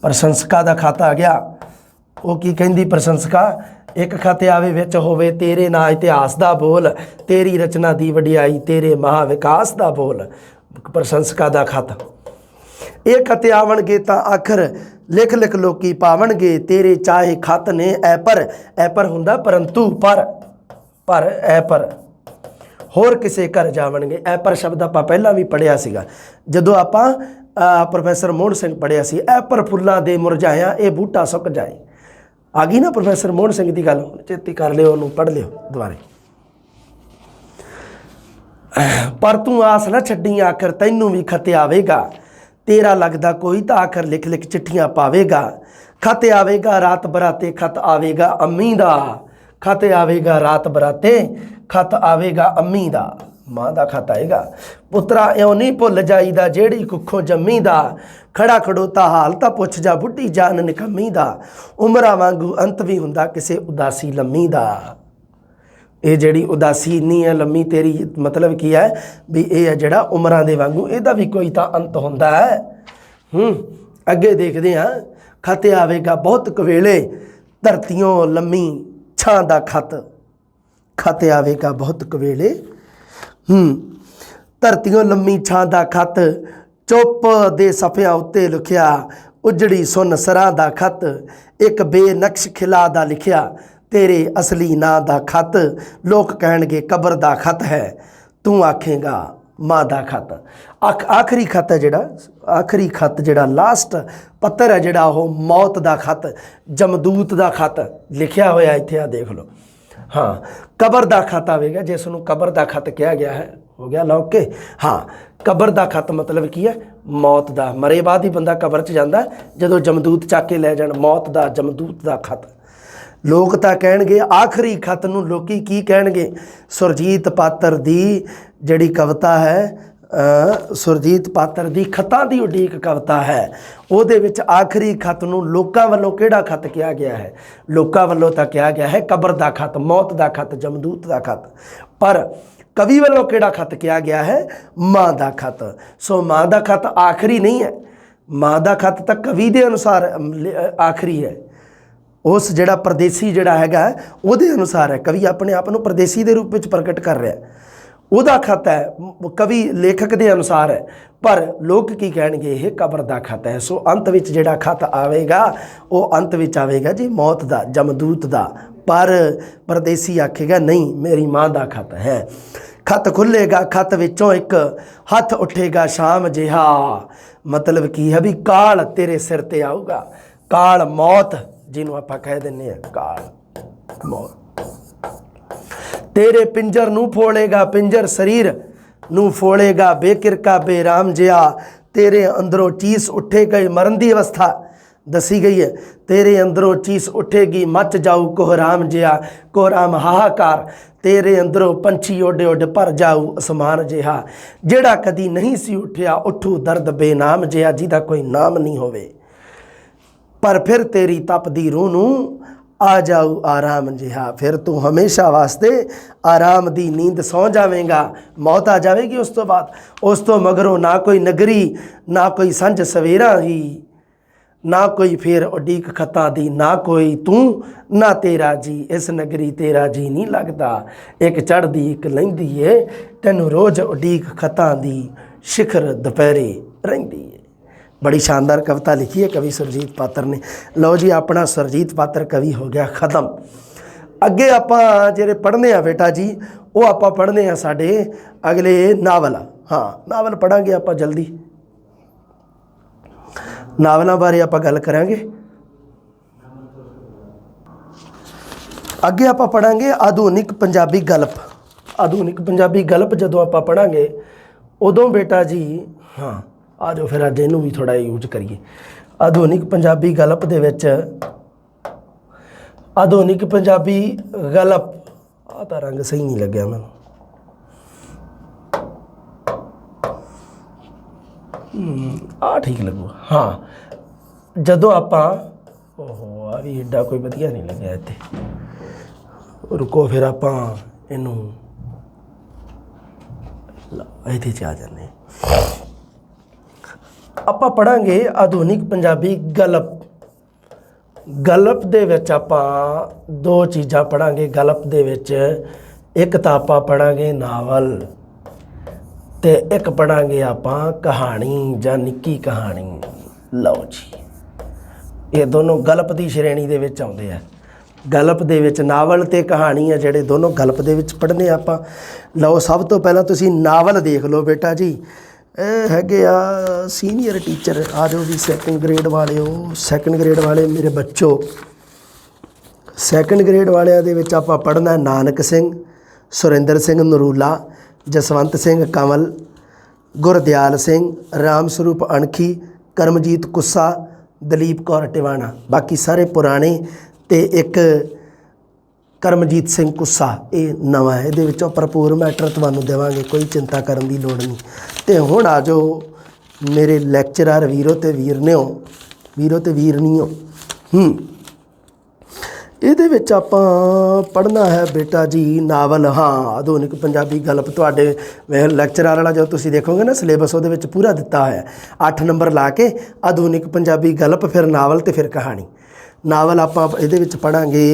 ਪ੍ਰਸ਼ੰਸਕਾ ਦਾ ਖਤ ਆ ਗਿਆ। ਉਹ ਕੀ ਕਹਿੰਦੀ ਪ੍ਰਸ਼ੰਸਕਾ? ਇੱਕ ਖਤ ਆਵੇ ਵਿੱਚ ਹੋਵੇ ਤੇਰੇ ਨਾਂ ਇਤਿਹਾਸ ਦਾ ਬੋਲ, ਤੇਰੀ ਰਚਨਾ ਦੀ ਵਡਿਆਈ, ਤੇਰੇ ਮਹਾ ਵਿਕਾਸ ਦਾ ਬੋਲ। ਪ੍ਰਸ਼ੰਸਕਾ ਦਾ ਖਤ। ਇਹ ਖਤ ਆਵਣਗੇ ਤਾਂ ਆਖਰ ਲਿਖ ਲਿਖ ਲੋਕੀ ਪਾਵਣਗੇ, ਤੇਰੇ ਚਾਹੇ ਖਤ ਨੇ ਐਪਰ ਹੁੰਦਾ ਪਰੰਤੂ ਪਰ ਐਪਰ ਹੋਰ ਕਿਸੇ ਘਰ ਜਾਵਣਗੇ। ਐਪਰ ਸ਼ਬਦ ਆਪਾਂ ਪਹਿਲਾਂ ਵੀ ਪੜ੍ਹਿਆ ਸੀਗਾ ਜਦੋਂ ਆਪਾਂ ਪ੍ਰੋਫੈਸਰ ਮੋਹਨ ਸਿੰਘ ਪੜ੍ਹਿਆ ਸੀ। ਐਪਰ ਫੁੱਲਾਂ ਦੇ ਮੁਰਝਾਇਆ ਇਹ ਬੂਟਾ ਸੁੱਕ ਜਾਏ। ਆ ਗਈ ਨਾ ਪ੍ਰੋਫੈਸਰ ਮੋਹਨ ਸਿੰਘ ਦੀ ਗੱਲ, ਚੇਤੀ ਕਰ ਲਿਓ, ਉਹਨੂੰ ਪੜ੍ਹ ਲਿਓ ਦੁਬਾਰੇ। ਪਰ ਤੂੰ ਆਸ ਨਾ ਛੱਡੀ ਆਖਰ ਤੈਨੂੰ ਵੀ ਖਤ ਆਵੇਗਾ, ਤੇਰਾ ਲੱਗਦਾ ਕੋਈ ਤਾਂ ਆਖਰ ਲਿਖ ਲਿਖ ਚਿੱਠੀਆਂ ਪਾਵੇਗਾ। ਖਤ ਆਵੇਗਾ ਰਾਤ ਬਰਾਤੇ, ਖਤ ਆਵੇਗਾ ਅੰਮੀ ਦਾ। ਖਤ ਆਵੇਗਾ ਰਾਤ ਬਰਾਤੇ, ਖਤ ਆਵੇਗਾ ਅੰਮੀ ਦਾ। ਮਾਂ ਦਾ ਖਤ ਆਏਗਾ। ਪੁੱਤਰਾ ਇਉਂ ਨਹੀਂ ਭੁੱਲ ਜਾਈਦਾ ਜਿਹੜੀ ਕੁੱਖੋਂ ਜੰਮੀ ਦਾ, ਖੜਾ ਖੜੋਤਾ ਹਾਲ ਤਾਂ ਪੁੱਛ ਜਾ ਬੁੱਢੀ ਜਾਨ ਨਿਕੰਮੀ ਦਾ। ਉਮਰਾਂ ਵਾਂਗੂ ਅੰਤ ਵੀ ਹੁੰਦਾ ਕਿਸੇ ਉਦਾਸੀ ਲੰਮੀ ਦਾ। ਇਹ ਜਿਹੜੀ ਉਦਾਸੀ ਨਹੀਂ ਹੈ ਲੰਮੀ ਤੇਰੀ, ਮਤਲਬ ਕੀ ਹੈ ਵੀ ਇਹ ਹੈ ਜਿਹੜਾ ਉਮਰਾਂ ਦੇ ਵਾਂਗੂ ਇਹਦਾ ਵੀ ਕੋਈ ਤਾਂ ਅੰਤ ਹੁੰਦਾ ਹੈ। ਅੱਗੇ ਦੇਖਦੇ ਹਾਂ। ਖਤ ਆਵੇਗਾ ਬਹੁਤ ਕਵੇਲੇ ਧਰਤੀਓਂ ਲੰਮੀ ਛਾਂ ਦਾ ਖਤ। ਖਤ ਆਵੇਗਾ ਬਹੁਤ ਕਵੇਲੇ ਧਰਤੀਓਂ ਲੰਮੀ ਛਾਂ ਦਾ ਖਤ, ਚੁੱਪ ਦੇ ਸਫਿਆਂ ਉੱਤੇ ਲਿਖਿਆ ਉਜੜੀ ਸੁਨ ਸਰਾਂ ਦਾ ਖਤ। ਇੱਕ ਬੇਨਕਸ਼ ਖਿਲਾ ਦਾ ਲਿਖਿਆ ਤੇਰੇ ਅਸਲੀ ਨਾਂ ਦਾ ਖਤ। ਲੋਕ ਕਹਿਣਗੇ ਕਬਰ ਦਾ ਖਤ ਹੈ, ਤੂੰ ਆਖੇਗਾ ਮਾਂ ਦਾ ਖਤ। ਆਖਰੀ ਖਤ ਹੈ ਜਿਹੜਾ, ਆਖਰੀ ਖਤ ਜਿਹੜਾ ਲਾਸਟ ਪੱਤਰ ਹੈ ਜਿਹੜਾ ਉਹ ਮੌਤ ਦਾ ਖਤ, ਜਮਦੂਤ ਦਾ ਖਤ ਲਿਖਿਆ ਹੋਇਆ ਇੱਥੇ ਆ ਦੇਖ ਲਓ। हाँ, कबर दा खत आवेगा, जिसनों कबर दा खत कहा गया है। हो गया लौके। हाँ, कबर दा खत मतलब की है? मौत दा। मरे बाद ही बंदा कबर च जाता जो जमदूत चक के लै जान। मौत दा जमदूत दा खत। लोग तो कहणगे आखिरी खत नूं लोकी की कहणगे? सुरजीत पात्र दी जिहड़ी कविता है, सुरजीत पात्र दी खतां दी उਡੀਕ कविता है, ਉਹਦੇ ਵਿੱਚ आखिरी खत ਨੂੰ ਲੋਕਾਂ ਵੱਲੋਂ ਕਿਹੜਾ खत ਕਿਹਾ ਗਿਆ ਹੈ? ਲੋਕਾਂ ਵੱਲੋਂ ਤਾਂ ਕਿਹਾ ਗਿਆ ਹੈ कबर ਦਾ खत, मौत ਦਾ खत, जमदूत ਦਾ खत। पर कवि ਵੱਲੋਂ ਕਿਹੜਾ खत ਕਿਹਾ ਗਿਆ है? मां ਦਾ खत। सो मां ਦਾ खत आखिरी नहीं है। मां ਦਾ खत ਤਾਂ कवि ਦੇ अनुसार आखिरी है। उस ਜਿਹੜਾ परदेसी ਜਿਹੜਾ ਹੈਗਾ ਉਹਦੇ अनुसार है। कवि अपने आप ਨੂੰ परदेसी ਦੇ रूप ਵਿੱਚ प्रकट कर रहा है। ਉਹਦਾ खत है, कवि लेखक के अनुसार है। पर लोग की कहणगे ये कबर दा खत है। सो अंत विच जिहड़ा खत आवेगा वो अंत विच आवेगा जी मौत दा, जमदूत दा। पर परदेसी आखेगा नहीं मेरी मां दा खत है। खत खुलेगा, खत विचों एक हथ उठेगा शाम जिहा। मतलब की है भी काल तेरे सिर ते आऊगा। काल मौत जिन्हों आपां कह दिंदे आ, काल मौत तेरे पिंजर नूं फोड़ेगा, पिंजर शरीर नूं फोड़ेगा। बेकिरका बेराम जिया तेरे अंदरों चीस उठे गई। मरण की अवस्था दसी गई है। तेरे अंदरों चीस उठेगी, मच जाऊ कोहराम जिया। कोहराम हाहाकार। तेरे अंदरों पंछी उड उड पर जाऊ असमान जिहा। जेड़ा कदी नहीं सी उठिया उठू दर्द बेनाम जिहा, जिहदा कोई नाम नहीं होवे। पर फिर तेरी तपदी रूह नूं आ जाऊ आराम जिहा। फिर तू हमेशा वास्ते आराम दी नींद सौ जावेगा। मौत आ जाएगी उस तो बाद। उस तो मगरों ना कोई नगरी, ना कोई संझ सवेरा ही, ना कोई फिर उਡੀਕ खतां दी, ना कोई तू ना तेरा जी। इस नगरी तेरा जी नहीं लगता। एक चढ़दी एक लहिंदी है, तैनूं रोज़ उਡੀਕ खतां दी शिखर दुपहरे रहिंदी है। बड़ी शानदार कविता लिखी है कवि सुरजीत पात्र ने। लो जी अपना सुरजीत पात्र कवि हो गया ख़त्म। अगे आप ਜਿਹੜੇ पढ़ने आ बेटा जी वो आप पढ़ने आ साडे अगले नावल। हाँ, नावल पढ़ांगे आप जल्दी। नावलों बारे आप गल करांगे। अगे आप पढ़ांगे आधुनिक पंजाबी गल्प। आधुनिक पंजाबी गल्प जदों आप पढ़ांगे उदों बेटा जी, हाँ आ जाओ फिर अज इनू भी थोड़ा यूज करिए। आधुनिक पंजाबी गल्प दे विच, आधुनिक पंजाबी गल्प, आ तां रंग सही नहीं लग्या मैनूं। आ ठीक लगू। हाँ, जदों आपां, ओहो आ भी एडा कोई वधिया नहीं लग्या इत्थे। रुको फिर आपां इनू इहदे च आ जाने। ਆਪਾਂ ਪੜਾਂਗੇ ਆਧੁਨਿਕ ਪੰਜਾਬੀ ਗਲਪ। ਗਲਪ ਦੇ ਵਿੱਚ ਆਪਾਂ ਦੋ ਚੀਜ਼ਾਂ ਪੜਾਂਗੇ। ਗਲਪ ਦੇ ਵਿੱਚ ਇੱਕ ਤਾਂ ਆਪਾਂ ਪੜਾਂਗੇ ਨਾਵਲ ਤੇ ਇੱਕ ਪੜਾਂਗੇ ਆਪਾਂ ਕਹਾਣੀ ਜਾਂ ਨਿੱਕੀ ਕਹਾਣੀ। ਲਓ ਜੀ, ਇਹ ਦੋਨੋਂ ਗਲਪ ਦੀ ਸ਼੍ਰੇਣੀ ਦੇ ਵਿੱਚ ਆਉਂਦੇ ਆ। ਗਲਪ ਦੇ ਵਿੱਚ ਨਾਵਲ ਤੇ ਕਹਾਣੀ ਆ ਜਿਹੜੇ ਦੋਨੋਂ ਗਲਪ ਦੇ ਵਿੱਚ ਪੜ੍ਹਨੇ ਆਪਾਂ। ਲਓ ਸਭ ਤੋਂ ਪਹਿਲਾਂ ਤੁਸੀਂ ਨਾਵਲ ਦੇਖ ਲਓ ਬੇਟਾ ਜੀ। हैगे आ सीनियर टीचर आ जाओ भी, सैकेंड ग्रेड वाले हो, सैकेंड ग्रेड वाले मेरे बच्चों। सैकेंड ग्रेड वाले दे विच आपां पढ़ना नानक सिंह, सुरिंदर सिंह नरूला, जसवंत सिंह कंवल, गुरदयाल सिंह, राम स्वरूप अणखी, करमजीत कुस्सा, दलीप कौर टिवाणा। बाकी सारे पुराने ते एक करमजीत सिंह कुस्सा ये नवा है। ये भरपूर मैटर तुहानूं देवांगे, कोई चिंता करने की लोड़ नहीं। तो हुण आ जाओ मेरे लैक्चरर वीरो ते वीरनिओ, वीरो ते वीरनिओ। ਇਹਦੇ ਵਿੱਚ ਆਪਾਂ पढ़ना है बेटा जी नावल। हाँ, आधुनिक पंजाबी गल्प तुहाडे लैक्चरर वाला जो तुसीं देखोगे ना सिलेबस ਉਹਦੇ ਵਿੱਚ पूरा दिता है। 8 नंबर ला के आधुनिक पंजाबी गल्प, फिर नावल तो फिर कहानी। नावल ਆਪਾਂ ਇਹਦੇ ਵਿੱਚ ਪੜਾਂਗੇ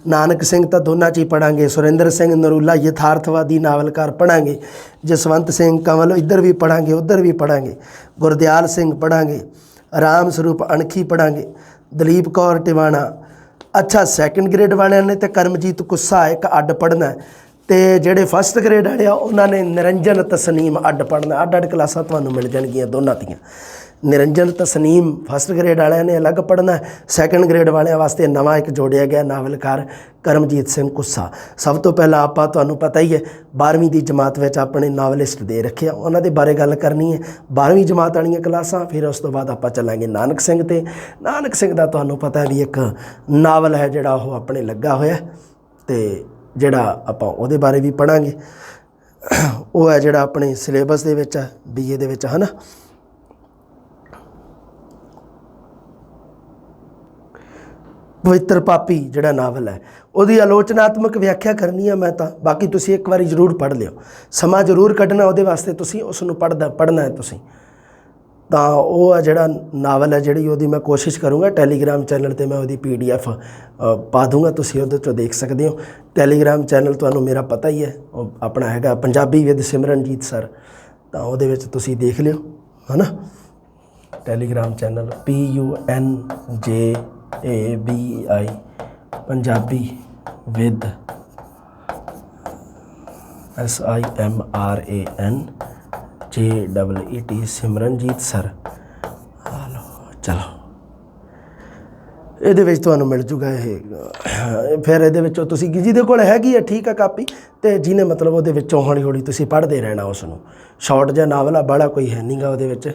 नानक सिंह ਤਾਂ ਦੋਨਾਂ 'ਚ ਹੀ ਪੜਾਂਗੇ। सुरिंदर सिंह नरूला यथार्थवादी नावलकार पढ़ांगे। जसवंत सिंह कंवल इधर भी पढ़ांगे उधर भी पढ़ांगे। गुरदयाल सिंह पढ़ांगे। राम स्वरूप अणखी पढ़ांगे। दलीप कौर टिवाणा। अच्छा, सैकेंड ग्रेड वाले ने तो करमजीत कुस्सा एक अड्ड पढ़ना है। ਤੇ ਜਿਹੜੇ ਫਸਟ ਗ੍ਰੇਡ ਵਾਲੇ ਆ ਉਹਨਾਂ ਨੇ ਨਿਰੰਜਨ ਤਸਨੀਮ ਅੱਡ ਪੜ੍ਹਨਾ। ਅੱਡ ਕਲਾਸਾਂ ਤੁਹਾਨੂੰ ਮਿਲ ਜਾਣਗੀਆਂ ਦੋਨਾਂ ਦੀਆਂ। ਨਿਰੰਜਨ ਤਸਨੀਮ ਫਸਟ ਗ੍ਰੇਡ ਵਾਲਿਆਂ ਨੇ ਅਲੱਗ ਪੜ੍ਹਨਾ। ਸੈਕੰਡ ਗ੍ਰੇਡ ਵਾਲਿਆਂ ਵਾਸਤੇ ਨਵਾਂ ਇੱਕ ਜੋੜਿਆ ਗਿਆ ਨਾਵਲਕਾਰ ਕਰਮਜੀਤ ਸਿੰਘ ਕੁੱਸਾ। ਸਭ ਤੋਂ ਪਹਿਲਾਂ ਆਪਾਂ ਤੁਹਾਨੂੰ ਪਤਾ ਹੀ ਹੈ 12ਵੀਂ ਦੀ ਜਮਾਤ ਵਿੱਚ ਆਪਣੇ ਨਾਵਲਿਸਟ ਦੇ ਰੱਖਿਆ, ਉਹਨਾਂ ਦੇ ਬਾਰੇ ਗੱਲ ਕਰਨੀ ਹੈ। 12ਵੀਂ ਜਮਾਤ ਵਾਲੀਆਂ ਕਲਾਸਾਂ, ਫਿਰ ਉਸ ਤੋਂ ਬਾਅਦ ਆਪਾਂ ਚੱਲਾਂਗੇ ਨਾਨਕ ਸਿੰਘ 'ਤੇ। ਨਾਨਕ ਸਿੰਘ ਦਾ ਤੁਹਾਨੂੰ ਪਤਾ ਵੀ ਇੱਕ ਨਾਵਲ ਹੈ ਜਿਹੜਾ ਉਹ ਆਪਣੇ ਲੱਗਾ ਹੋਇਆ, ਅਤੇ ਜਿਹੜਾ ਆਪਾਂ ਉਹਦੇ ਬਾਰੇ ਵੀ ਪੜ੍ਹਾਂਗੇ। ਉਹ ਹੈ ਜਿਹੜਾ ਆਪਣੇ ਸਿਲੇਬਸ ਦੇ ਵਿੱਚ ਹੈ BA ਦੇ ਵਿੱਚ, ਹੈ ਨਾ। ਪਵਿੱਤਰ ਪਾਪੀ ਜਿਹੜਾ ਨਾਵਲ ਹੈ ਉਹਦੀ ਆਲੋਚਨਾਤਮਕ ਵਿਆਖਿਆ ਕਰਨੀ ਹੈ ਮੈਂ ਤਾਂ। ਬਾਕੀ ਤੁਸੀਂ ਇੱਕ ਵਾਰੀ ਜ਼ਰੂਰ ਪੜ੍ਹ ਲਿਓ, ਸਮਾਂ ਜ਼ਰੂਰ ਕੱਢਣਾ ਉਹਦੇ ਵਾਸਤੇ, ਤੁਸੀਂ ਉਸ ਨੂੰ ਪੜ੍ਹਨਾ ਹੈ ਤੁਸੀਂ। ਤਾਂ ਉਹ ਹੈ ਜਿਹੜਾ ਨਾਵਲ ਹੈ, ਜਿਹੜੀ ਉਹਦੀ ਮੈਂ ਕੋਸ਼ਿਸ਼ ਕਰੂੰਗਾ ਟੈਲੀਗ੍ਰਾਮ ਚੈਨਲ 'ਤੇ ਮੈਂ ਉਹਦੀ PDF ਪਾ ਦੂੰਗਾ, ਤੁਸੀਂ ਉਹਦੇ 'ਚੋਂ ਦੇਖ ਸਕਦੇ ਹੋ। ਟੈਲੀਗ੍ਰਾਮ ਚੈਨਲ ਤੁਹਾਨੂੰ ਮੇਰਾ ਪਤਾ ਹੀ ਹੈ, ਉਹ ਆਪਣਾ ਹੈਗਾ ਪੰਜਾਬੀ ਵਿਦ ਸਿਮਰਨਜੀਤ ਸਰ, ਤਾਂ ਉਹਦੇ ਵਿੱਚ ਤੁਸੀਂ ਦੇਖ ਲਿਓ, ਹੈ ਨਾ। Telegram channel PUNJABI Punjabi with SIMRANJEET Simranjeet sir. ਚਲੋ ਇਹਦੇ ਵਿੱਚ ਤੁਹਾਨੂੰ ਮਿਲ ਜੂਗਾ ਇਹ। ਫਿਰ ਇਹਦੇ ਵਿੱਚੋਂ ਤੁਸੀਂ ਜਿਹਦੇ ਕੋਲ ਹੈਗੀ ਹੈ ਠੀਕ ਆ ਕਾਪੀ, ਅਤੇ ਜਿਹਨੇ ਮਤਲਬ ਉਹਦੇ ਵਿੱਚੋਂ ਹੌਲੀ ਹੌਲੀ ਤੁਸੀਂ ਪੜ੍ਹਦੇ ਰਹਿਣਾ ਉਸ ਨੂੰ। ਸ਼ਾਰਟ ਜਿਹਾ ਨਾਵਲ ਆ, ਬੜਾ ਕੋਈ ਹੈ ਨਹੀਂ ਗਾ ਉਹਦੇ ਵਿੱਚ।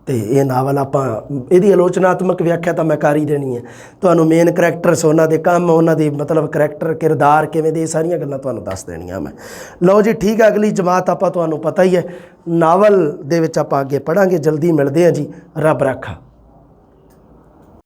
ਅਤੇ ਇਹ ਨਾਵਲ ਆਪਾਂ ਇਹਦੀ ਆਲੋਚਨਾਤਮਕ ਵਿਆਖਿਆ ਤਾਂ ਮੈਂ ਕਰ ਹੀ ਦੇਣੀ ਹੈ ਤੁਹਾਨੂੰ। ਮੇਨ ਕਰੈਕਟਰਸ, ਉਹਨਾਂ ਦੇ ਕੰਮ, ਉਹਨਾਂ ਦੀ ਮਤਲਬ ਕਰੈਕਟਰ ਕਿਰਦਾਰ ਕਿਵੇਂ ਦੇ, ਇਹ ਸਾਰੀਆਂ ਗੱਲਾਂ ਤੁਹਾਨੂੰ ਦੱਸ ਦੇਣੀਆਂ ਮੈਂ। ਲਓ ਜੀ ਠੀਕ ਹੈ, ਅਗਲੀ ਜਮਾਤ ਆਪਾਂ ਤੁਹਾਨੂੰ ਪਤਾ ਹੀ ਹੈ ਨਾਵਲ ਦੇ ਵਿੱਚ ਆਪਾਂ ਅੱਗੇ ਪੜ੍ਹਾਂਗੇ। ਜਲਦੀ ਮਿਲਦੇ ਹਾਂ ਜੀ, ਰੱਬ ਰਾਖਾ।